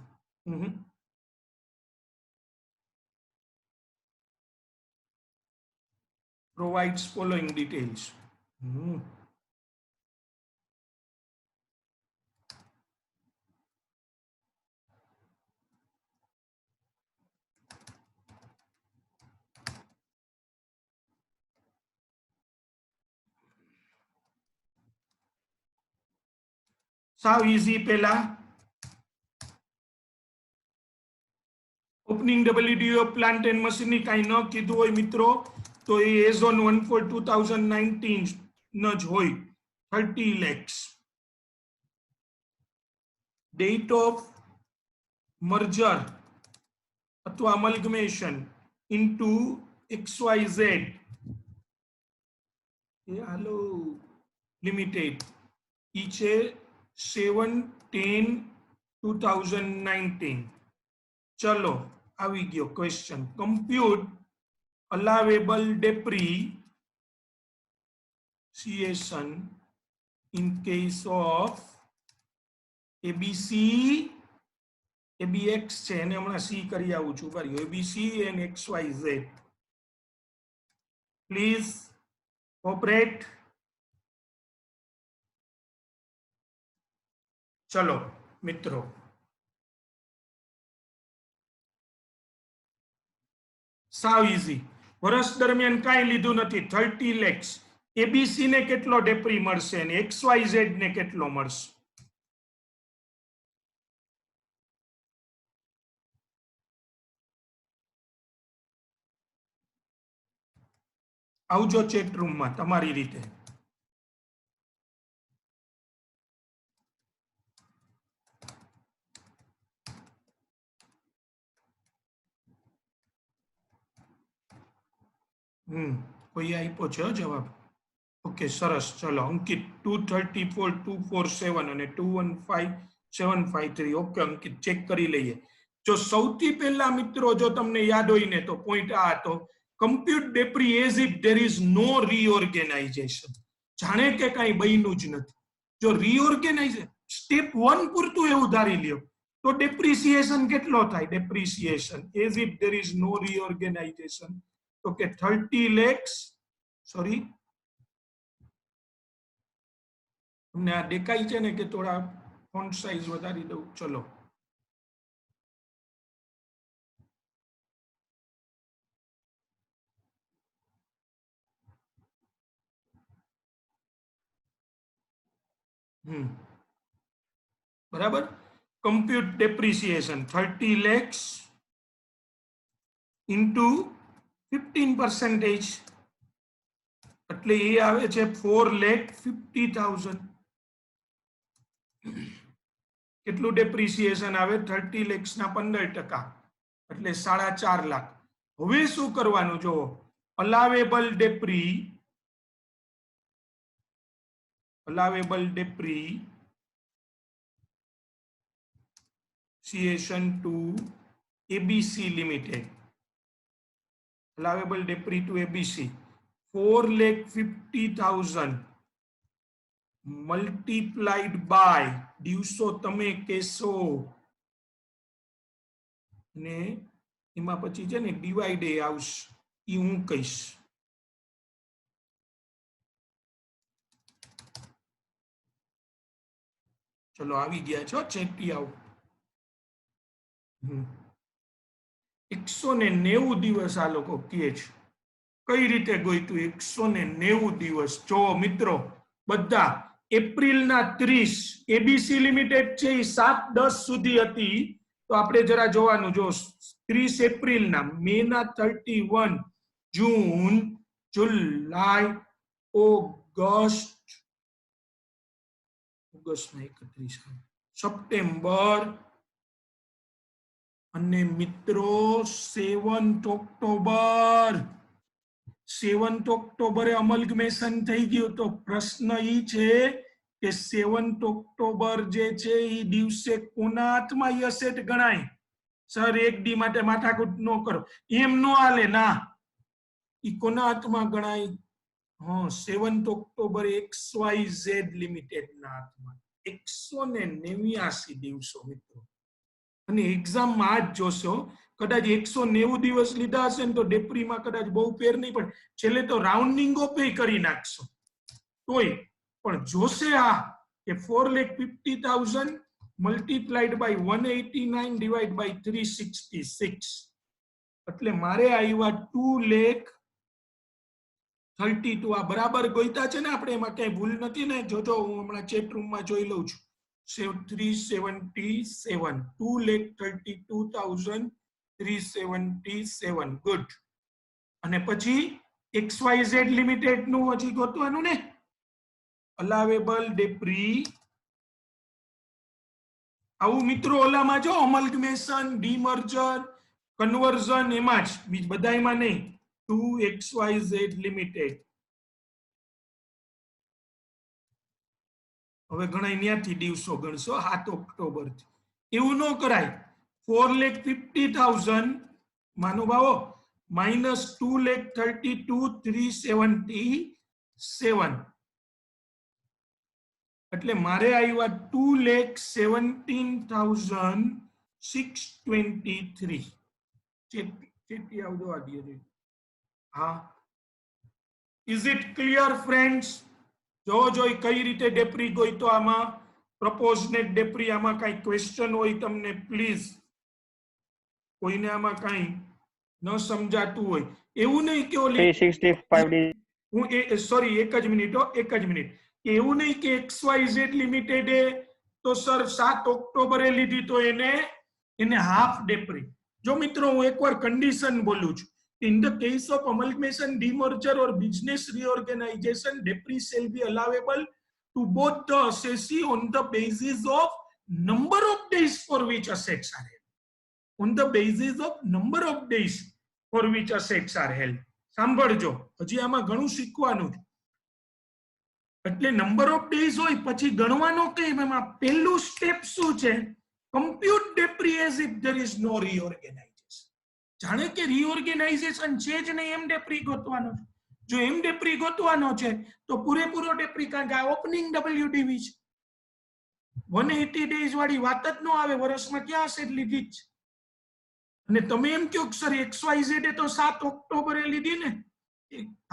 Provides following details. સાવ ઈઝી. પહેલા ઓપનિંગ ડબલ્યુડીઓ પ્લાન્ટ એન્ડ મશીનરી કાંઈ ન કીધું હોય મિત્રો તો એ એઝ ઓન 1/4/2019 ન જ હોય. 30 lakhs. ડેટ ઓફ મર્જર અથવા અમલગમેશન ઇન્ટુ XYZ હાલો લિમિટેડ ઈ છે 7/10/2019. ચલો આવી ગયો question. Compute allowable depreciation in case of ABC એ બી એક્સ છે એને હમણાં સી કરી આવું છું ફરી ABC and X Y Z please cooperate. ચલો મિત્રો, સાવ ઈઝી. વર્ષ દરમિયાન કાંઈ લીધું નથી, 30 lakhs. એબીસી ને કેટલો ડેપ્રી મળશે અને એક્સ વાય ઝેડ ને કેટલો મળશે? આવજો ચેટ રૂમમાં તમારી રીતે. કોઈ આપ્યો છે જવાબ? ઓકે, સરસ. ચલો અંકિત 234,247 અને 215,753. ઓકે અંકિત, ચેક કરી લઈએ. જો સૌથી પહેલા મિત્રો જો તમને યાદ હોય ને તો પોઈન્ટ આ હતો, compute depri as if there is no reorganisation. જાણે કે કાંઈ બન્યું જ નથી. જો રીઓર્ગેનાઇઝેશન સ્ટેપ 1 પૂરતું એવું ધારી લ્યો તો ડેપ્રિસિએશન કેટલો થાય? Depreciation as if there is no reorganisation તો કે 30 lakhs. સોરી, તમને આ દેખાય છે ને કે થોડા ફોન્ટ સાઇઝ વધારી દઉં? ચલો, બરાબર. કમ્પ્યુટ ડેપ્રિસિએશન 30 lakhs ઇન્ટુ 15%, એટલે એ આવે છે 4,50,000. કેટલું ડેપ્રિસિએશન આવે? 30 lakhs ના 15%, એટલે 4.5 લાખ. હવે શું કરવાનું? જો allowable depreciation to ABC limited, allowable depri to ABC 4,50,000 multiplied by દિવસો તમે કહેશો ને એમાં પછી છે ને ડિવાઈડ આવશે, એ હું કહીશ. ચલો આવી ગયા છો ચેટી આવ. 190 દિવસ આ લોકો કહે છે. કઈ રીતે ગોઈતું 190 દિવસ? જો મિત્રો બધા એપ્રિલના 30 એબીસી લિમિટેડ છે એ 7-10 સુધી હતી, તો આપણે જરા જોવાનું. જો 30 એપ્રિલના, મેના 31, જૂન, જુલાઈ, ઓગસ્ટમાં 31, સપ્ટેમ્બર અને મિત્રો 7th ઓક્ટોબર. 7th ઓક્ટોબરે અમલગમેશન થઈ ગયું. તો પ્રશ્ન ઈ છે કે 7th ઓક્ટોબર જે છે એ દિવસે કોના હાથમાં એસેટ ગણાય? સર 1 ડી માટે માથાકૂટ ન કરો, એમ નો હાલે ના. ઈ કોના હાથમાં ગણાય? 7th ઓક્ટોબર XYZ લિમિટેડ ના હાથમાં. 189 દિવસો મિત્રો. અને એક્ઝામમાં આ જ જોશો, કદાચ 190 દિવસ લીધા હશે ને તો ડેપ્રીમાં કદાચ બહુ ફેર નહીં પડે, છેલ્લે તો રાઉન્ડિંગ ઓફ કરી નાખશો તોય પણ જોશે આ કે 4,50,000 મલ્ટીપ્લાઈડ બાય 189 ડિવાઈડ બાય 366, એટલે મારે આવ્યા 2,32,000. આ બરાબર ગોઈતા છે ને આપણે? એમાં કઈ ભૂલ નથી ને? જોજો, હું હમણાં ચેટ રૂમમાં જોઈ લઉં છું. 377, 2,32,377. ગુડ. અને પછી XYZ લિમિટેડ નું હજી ગોતવાનું ને, અલાવેબલ ડેપ્રી. આવું મિત્રો ઓલામાં જો અમલગમેશન, ડીમર્જર, કન્વર્ઝન એમાં જ, બીજ બધામાં નહીં. 2XYZ limited. હવે ઘણા ત્યાંથી દિવસો ગણશો 7 ઓક્ટોબર થી. એવું ન કરાય. 4,50,000 માનુભાવો માઇનસ 2,32,377, એટલે મારે આવ્યા 2,17,753. 623 ચેટી આવજો આ દિયે હા ઇઝ ઇટ ક્લિયર ફ્રેન્ડ્સ જો જોઈ કઈ રીતે ડેપ્રી ગઈ તો આમાં પ્રપોઝનેટ ડેપ્રી આમાં કઈ ક્વેશ્ચન હોય તમને પ્લીઝ કોઈને આમાં કઈ ન સમજાતું હોય એવું નહીં કે ઓલી 365 હું સોરી એક જ મિનિટ એવું નહીં કે XYZ લિમિટેડ તો સર 7 ઓક્ટોબરે લીધી તો એને હાફ ડેપ્રી જો મિત્રો હું એકવાર કન્ડિશન બોલું છું in the case of amalgamation demerger or business reorganization debris shall be allowable to both the assessee on the basis of number of days for which assets are held on the basis of number of days for which assets are held સાંભળજો હજી આમાં ઘણું શીખવાનું છે એટલે number of days હોય પછી ગણવાનો કે એમાં પહેલું સ્ટેપ શું છે compute depri as if there is no reorganisation જાણે કે રીઓર્ગેનાઇઝેશન છે જ નહીં એમ ડેપ્રી ગોતવાનો છે જો એમ ડેપ્રી ગોતવાનો છે તો પૂરેપૂરો ડેપ્રી કારણ કે આ ઓપનિંગ WDV છે 180 ડેઝ વાળી વાત જ ન આવે વર્ષમાં ક્યાં હશે લીધી જ અને તમે એમ કહો સર XYZ તો 7 ઓક્ટોબરે લીધી ને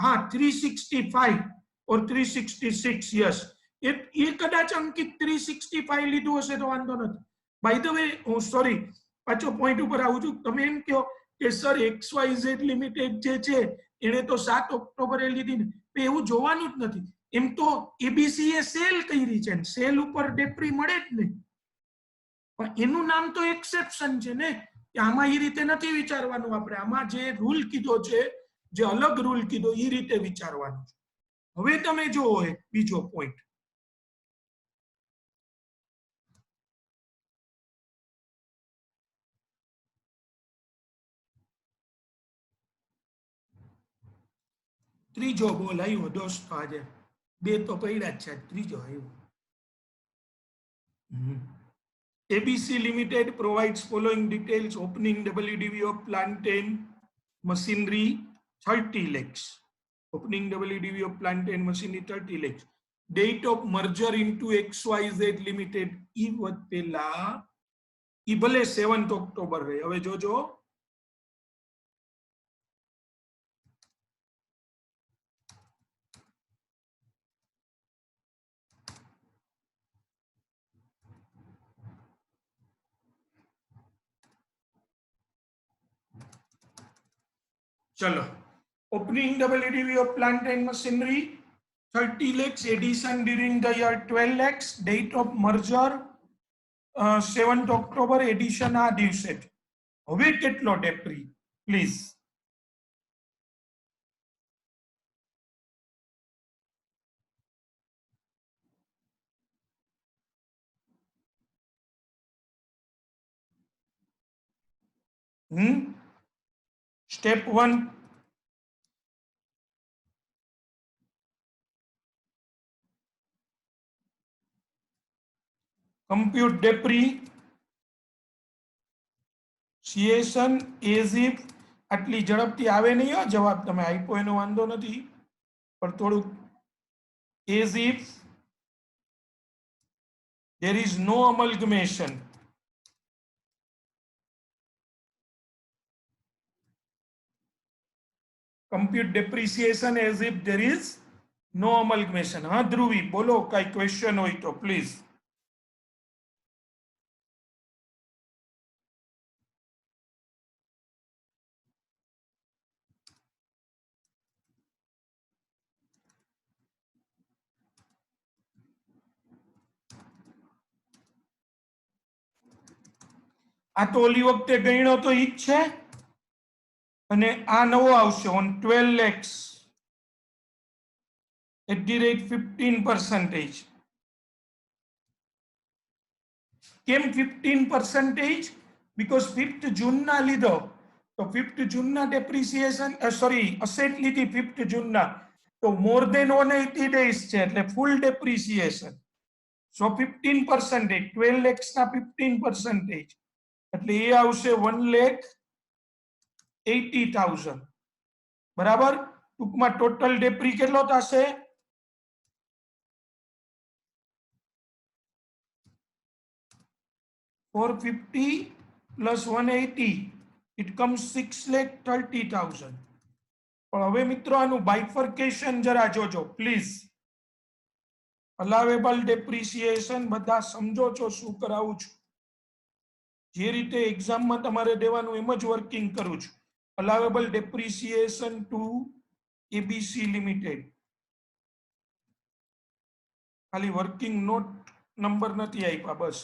હા 365 or 366 યસ એ કદાચ અંકિત 365 લીધું હશે તો વાંધો નથી બાય ધ વે હું સોરી પાછો પોઈન્ટ ઉપર આવું છું તમે એમ કહો કે સર XYZ લિમિટેડ જે છે એને તો 7 ઓક્ટોબરે લીધી ને એવું જોવાનું જ નથી એમ તો ABC એ સેલ કરી છે સેલ ઉપર ડેપ્રી મળે જ નહીં પણ એનું નામ તો એક્સેપ્શન છે ને આમાં એ રીતે નથી વિચારવાનું આપણે આમાં જે રૂલ કીધો છે જે અલગ રૂલ કીધો એ રીતે વિચારવાનું છે હવે તમે જોવો બીજો પોઈન્ટ ત્રીજો બોલ આવ્યો દોસ્તો આજે બે તો પડ્યા જ છે ત્રીજો આવ્યો ABC Limited provides following details opening WDV of plant and machinery 30 lakhs opening WDV of plant and machinery 30 lakhs date of merger into XYZ Limited ઈ વત પેલા ઈ ભલે 7th ઓક્ટોબર રહે હવે જોજો चलो opening WDV of plant and machinery 30 lakhs addition during the year 12 lakhs date of merger 7th October addition આ દિવસે હવે કેટલો ડેપ્રી please step 1 compute depreciation as if આટલી ઝડપથી આવે નહીં હો જવાબ તમે આપ્યો એનો વાંધો નથી પણ થોડું as if there is no amalgamation compute depreciation as if there is no amalgamation હા ધ્રુવી બોલો કઈ ક્વેશ્ચન હોય તો પ્લીઝ આ તો ઓલી વખતે ગણ્યો તો ઈ જ છે અને આ નવો આવશે on 12 lakhs at the rate 15%. કેમ 15%? because 5th June ના લીધો તો 5th June ના ડેપ્રિસિએશન સોરી અસેટ લીધી 5th June ના તો મોર ધેન 180 days છે એટલે ફૂલ ડેપ્રિસિએશન સો 15% 12 lakhs ના 15% એટલે એ આવશે 1,80,000 બરાબર ટૂંકમાં ટોટલ ડેપ્રી કેટલો થશે 450 પ્લસ 180 ઇટ કમ્સ 6,30,000. પણ હવે મિત્રો આનું બાયફર્કેશન જરા જોજો પ્લીઝ. અલાવેબલ ડેપ્રિસિએશન બધા સમજો છો શું કરાવું છું? જે રીતે એક્ઝામમાં તમારે દેવાનું એમ જ વર્કિંગ કરું છું. અલાવેબલ ડેપ્રિસિએશન ટુ એબીસી લિમિટેડ. ખાલી વર્કિંગ નોટ નંબર નથી આપ્યા બસ.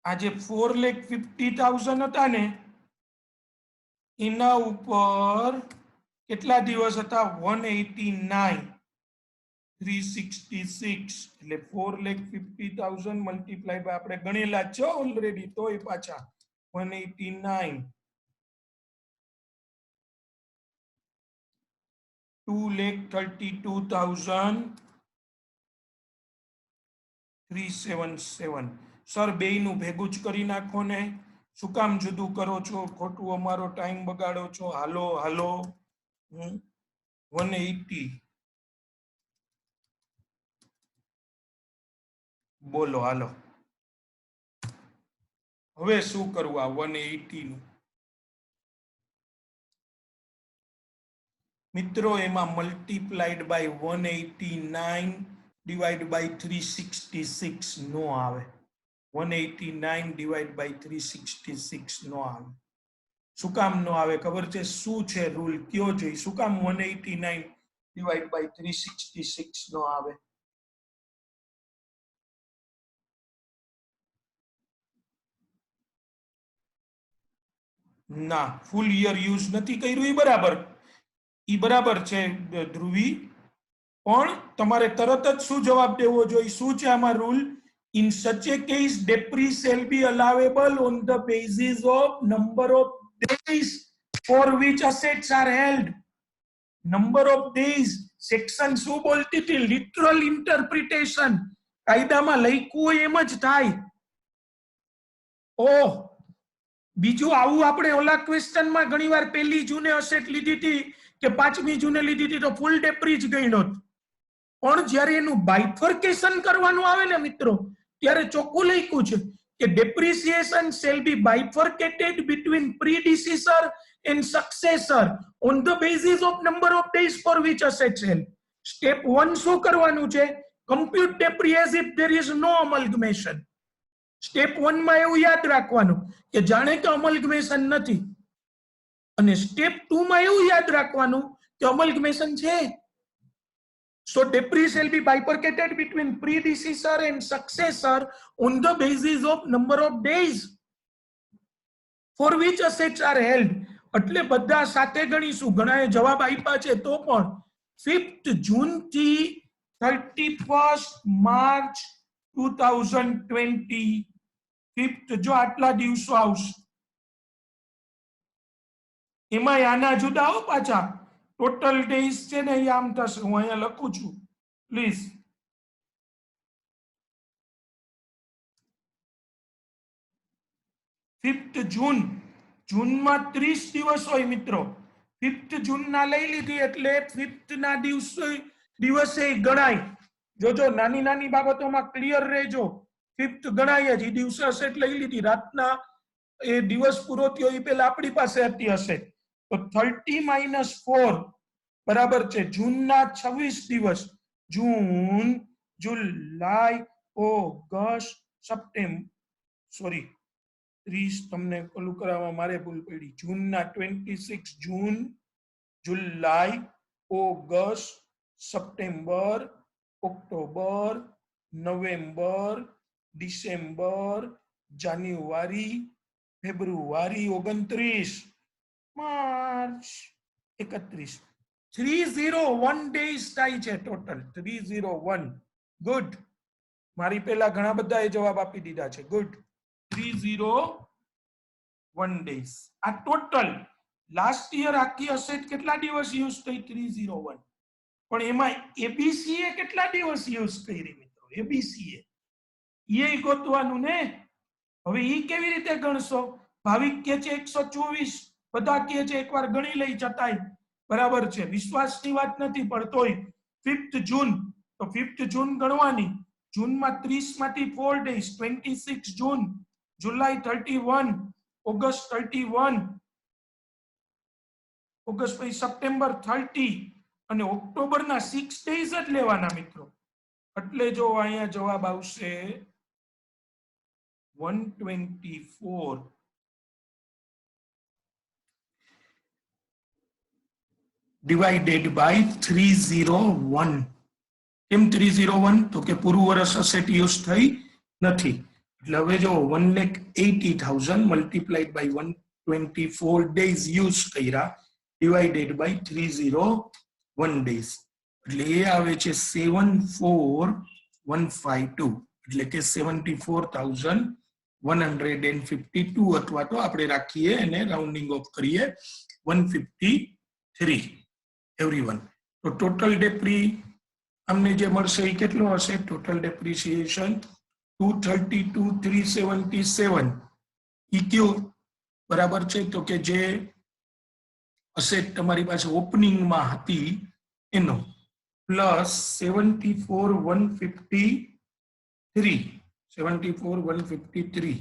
આજે 4,50,000 હતા ને એના ઉપર કેટલા દિવસ હતા? 189 366 એટલે 4,50,000 મલ્ટીપ્લાય બાય આપણે ગણેલા છે ઓલરેડી તોય પાછા 189 2,32,377. સર બેયનું ભેગું જ કરી નાખો ને, શું કામ જુદું કરો છો? ખોટું અમારો ટાઈમ બગાડો છો. હાલો હાલો 180 બોલો હાલો હવે શું કરવું આ 180 નું? મિત્રો એમાં મલ્ટીપ્લાઈડ બાય 189 ડિવાઈડ બાય 366 નો આવે. 189 ડિવાઈડ બાય 366 નો આવે. શું કામ નો આવે ખબર છે? શું છે રૂલ કયો છે? શું કામ 189 ડિવાઈડ બાય 366 નો આવે? ના, ફૂલ યર યુઝ નથી કર્યું એ બરાબર. ઈ બરાબર છે ધ્રુવી, પણ તમારે તરત જ શું જવાબ દેવો જોઈએ? શું છે આમાં rule? In such a case, debris shall be allowable on the basis of number of days for which assets are held. Number of days. Section શું બોલતી હતી? Literal interpretation. કાયદામાં લખ્યું એમ જ થાય. ઓહ, બીજું આવું આપણે ઓલા ક્વેશ્ચનમાં ઘણીવાર 1 જૂને અસેટ લીધી હતી કે 5મી જૂને લીધી હતી તો ફૂલ ડેપ્રી જ ગણ્યો. પણ જ્યારે એનું બાયફર્કેશન કરવાનું આવે ને મિત્રો, ત્યારે ચોખ્ખું લખ્યું છે કે depreciation shall be bifurcated between predecessor and successor on the basis of number of days for which assets held. Step 1 શું કરવાનું છે? compute debris as if there is no amalgamation. Step 1 માં એવું યાદ રાખવાનું કે જાણે કે અમલગમેશન નથી, અને સ્ટેપ 2 માં એવું યાદ રાખવાનું કે અમલગમેશન છે. So debris shall be bifurcated between predecessor and successor on the basis of number of days for which assets are held. એટલે બધા સાથે ગણીશું. ઘણાએ જવાબ આપ્યા છે તો પણ 5th જૂન થી 31st માર્ચ 2020 5th જો આટલા દિવસો આવશે. એમાં આના જુદા હો પાછા. ટોટલ ડેઝ છે ને એ આમ થશે. હું અહીંયા લખું છું પ્લીઝ. જૂનમાં 30 દિવસ હોય મિત્રો. 5th જૂનના લઈ લીધી એટલે 5th ના દિવસે ગણાય. જોજો નાની નાની બાબતોમાં ક્લિયર રહેજો. 5th ગણાય જ. એ દિવસે અસેટ લઈ લીધી, રાતના એ દિવસ પૂરો થયો એ પહેલા આપણી પાસે હતી અસેટ. તો 30 - 4 બરાબર છે જૂનના 26 દિવસ. June, July, August, September, sorry 30 તમને પેલું કરાવવા મારે ભૂલ પડી. જૂનના 26 June, July, August, September, October, November, December, January, February 29, March 31. 301 days થાય છે ટોટલ. 301. ગુડ. મારી પહેલા ઘણા બધાએ જવાબ આપી દીધા છે. ગુડ. 301 ડેઝ. આ ટોટલ લાસ્ટ યર આખી અસેટ કેટલા દિવસ યુઝ થઈ? 301. પણ એમાં એબીસી એ કેટલા દિવસ યુઝ કરી મિત્રો? એબીસી એ ગોતવાનું ને. હવે ઈ કેવી રીતે ગણશો? ભાવિક કે છે 124, બધા કહે છે એકવાર ગણી લઈ જતાય બરાબર છે, વિશ્વાસની વાત નથી પણ તોય 5th જૂન, તો 5th જૂન ગણવાની, જૂનમાં 30 માંથી 4 ડેઝ, 26 જૂન, જુલાઈ 31, ઓગસ્ટ 31, ઓગસ્ટ પછી સપ્ટેમ્બર 30 અને ઓક્ટોબરના 6 ડેઝ જ લેવાના મિત્રો. એટલે જો અહીંયા જવાબ આવશે 124 ડિવાઇડેડ બાય 301. કેમ 301? તો કે પૂરું વર્ષ અસેટ યુઝ થઈ નથી. એટલે હવે જો 1,80,000 મલ્ટીપ્લાઈડ બાય 124 ડેઝ યુઝ કર્યા ડિવાઇડેડ બાય 301 ડેઝ, એટલે એ આવે છે 74,152, એટલે કે 74,152, અથવા તો આપણે રાખીએ એને રાઉન્ડિંગ ઓફ કરીએ 153 એવરીવન. તો ટોટલ ડેપ્રી અમને જે મળશે એ કેટલો હશે? ટોટલ ડેપ્રિસિએશન 232,377 ઈ કયું બરાબર છે? તો કે જે અસેટ તમારી પાસે ઓપનિંગમાં હતી એનો પ્લસ 74,153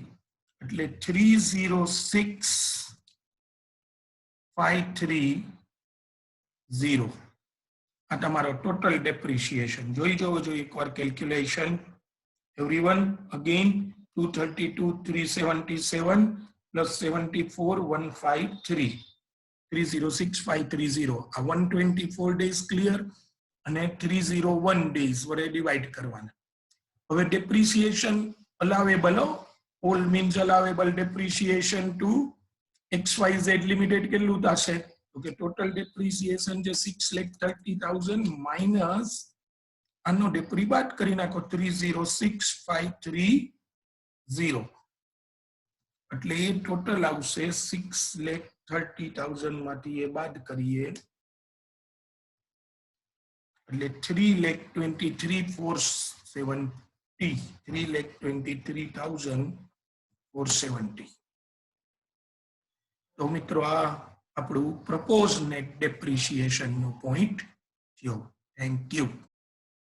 એટલે 306,530 આ તમારો ટોટલ ડેપ્રિસિએશન. જોઈ જવો જોઈએ એકવાર કેલ્ક્યુલેશન એવરીવન. Again 232,377 plus 74,153 306,530. આ 124 ડેઝ ક્લિયર અને 301 ડેઝ વડે ડિવાઈડ કરવાના. હવે depreciation allowable, all means allowable depreciation to XYZ limited કેટલું થશે? તો કે ટોટલ ડેપ્રિસિએશન જે 6,30,000 માઇનસ આનો ડેપ્રી બાદ કરી નાખો 306,530, એટલે એ ટોટલ આવશે 6,30,000 માંથી એ બાદ કરીએ એટલે 3,23,470, 3,23,470. તો મિત્રો આ આપણું પ્રપોઝ નેટ ડેપ્રિસિએશન નો પોઈન્ટ થયો. Thank you.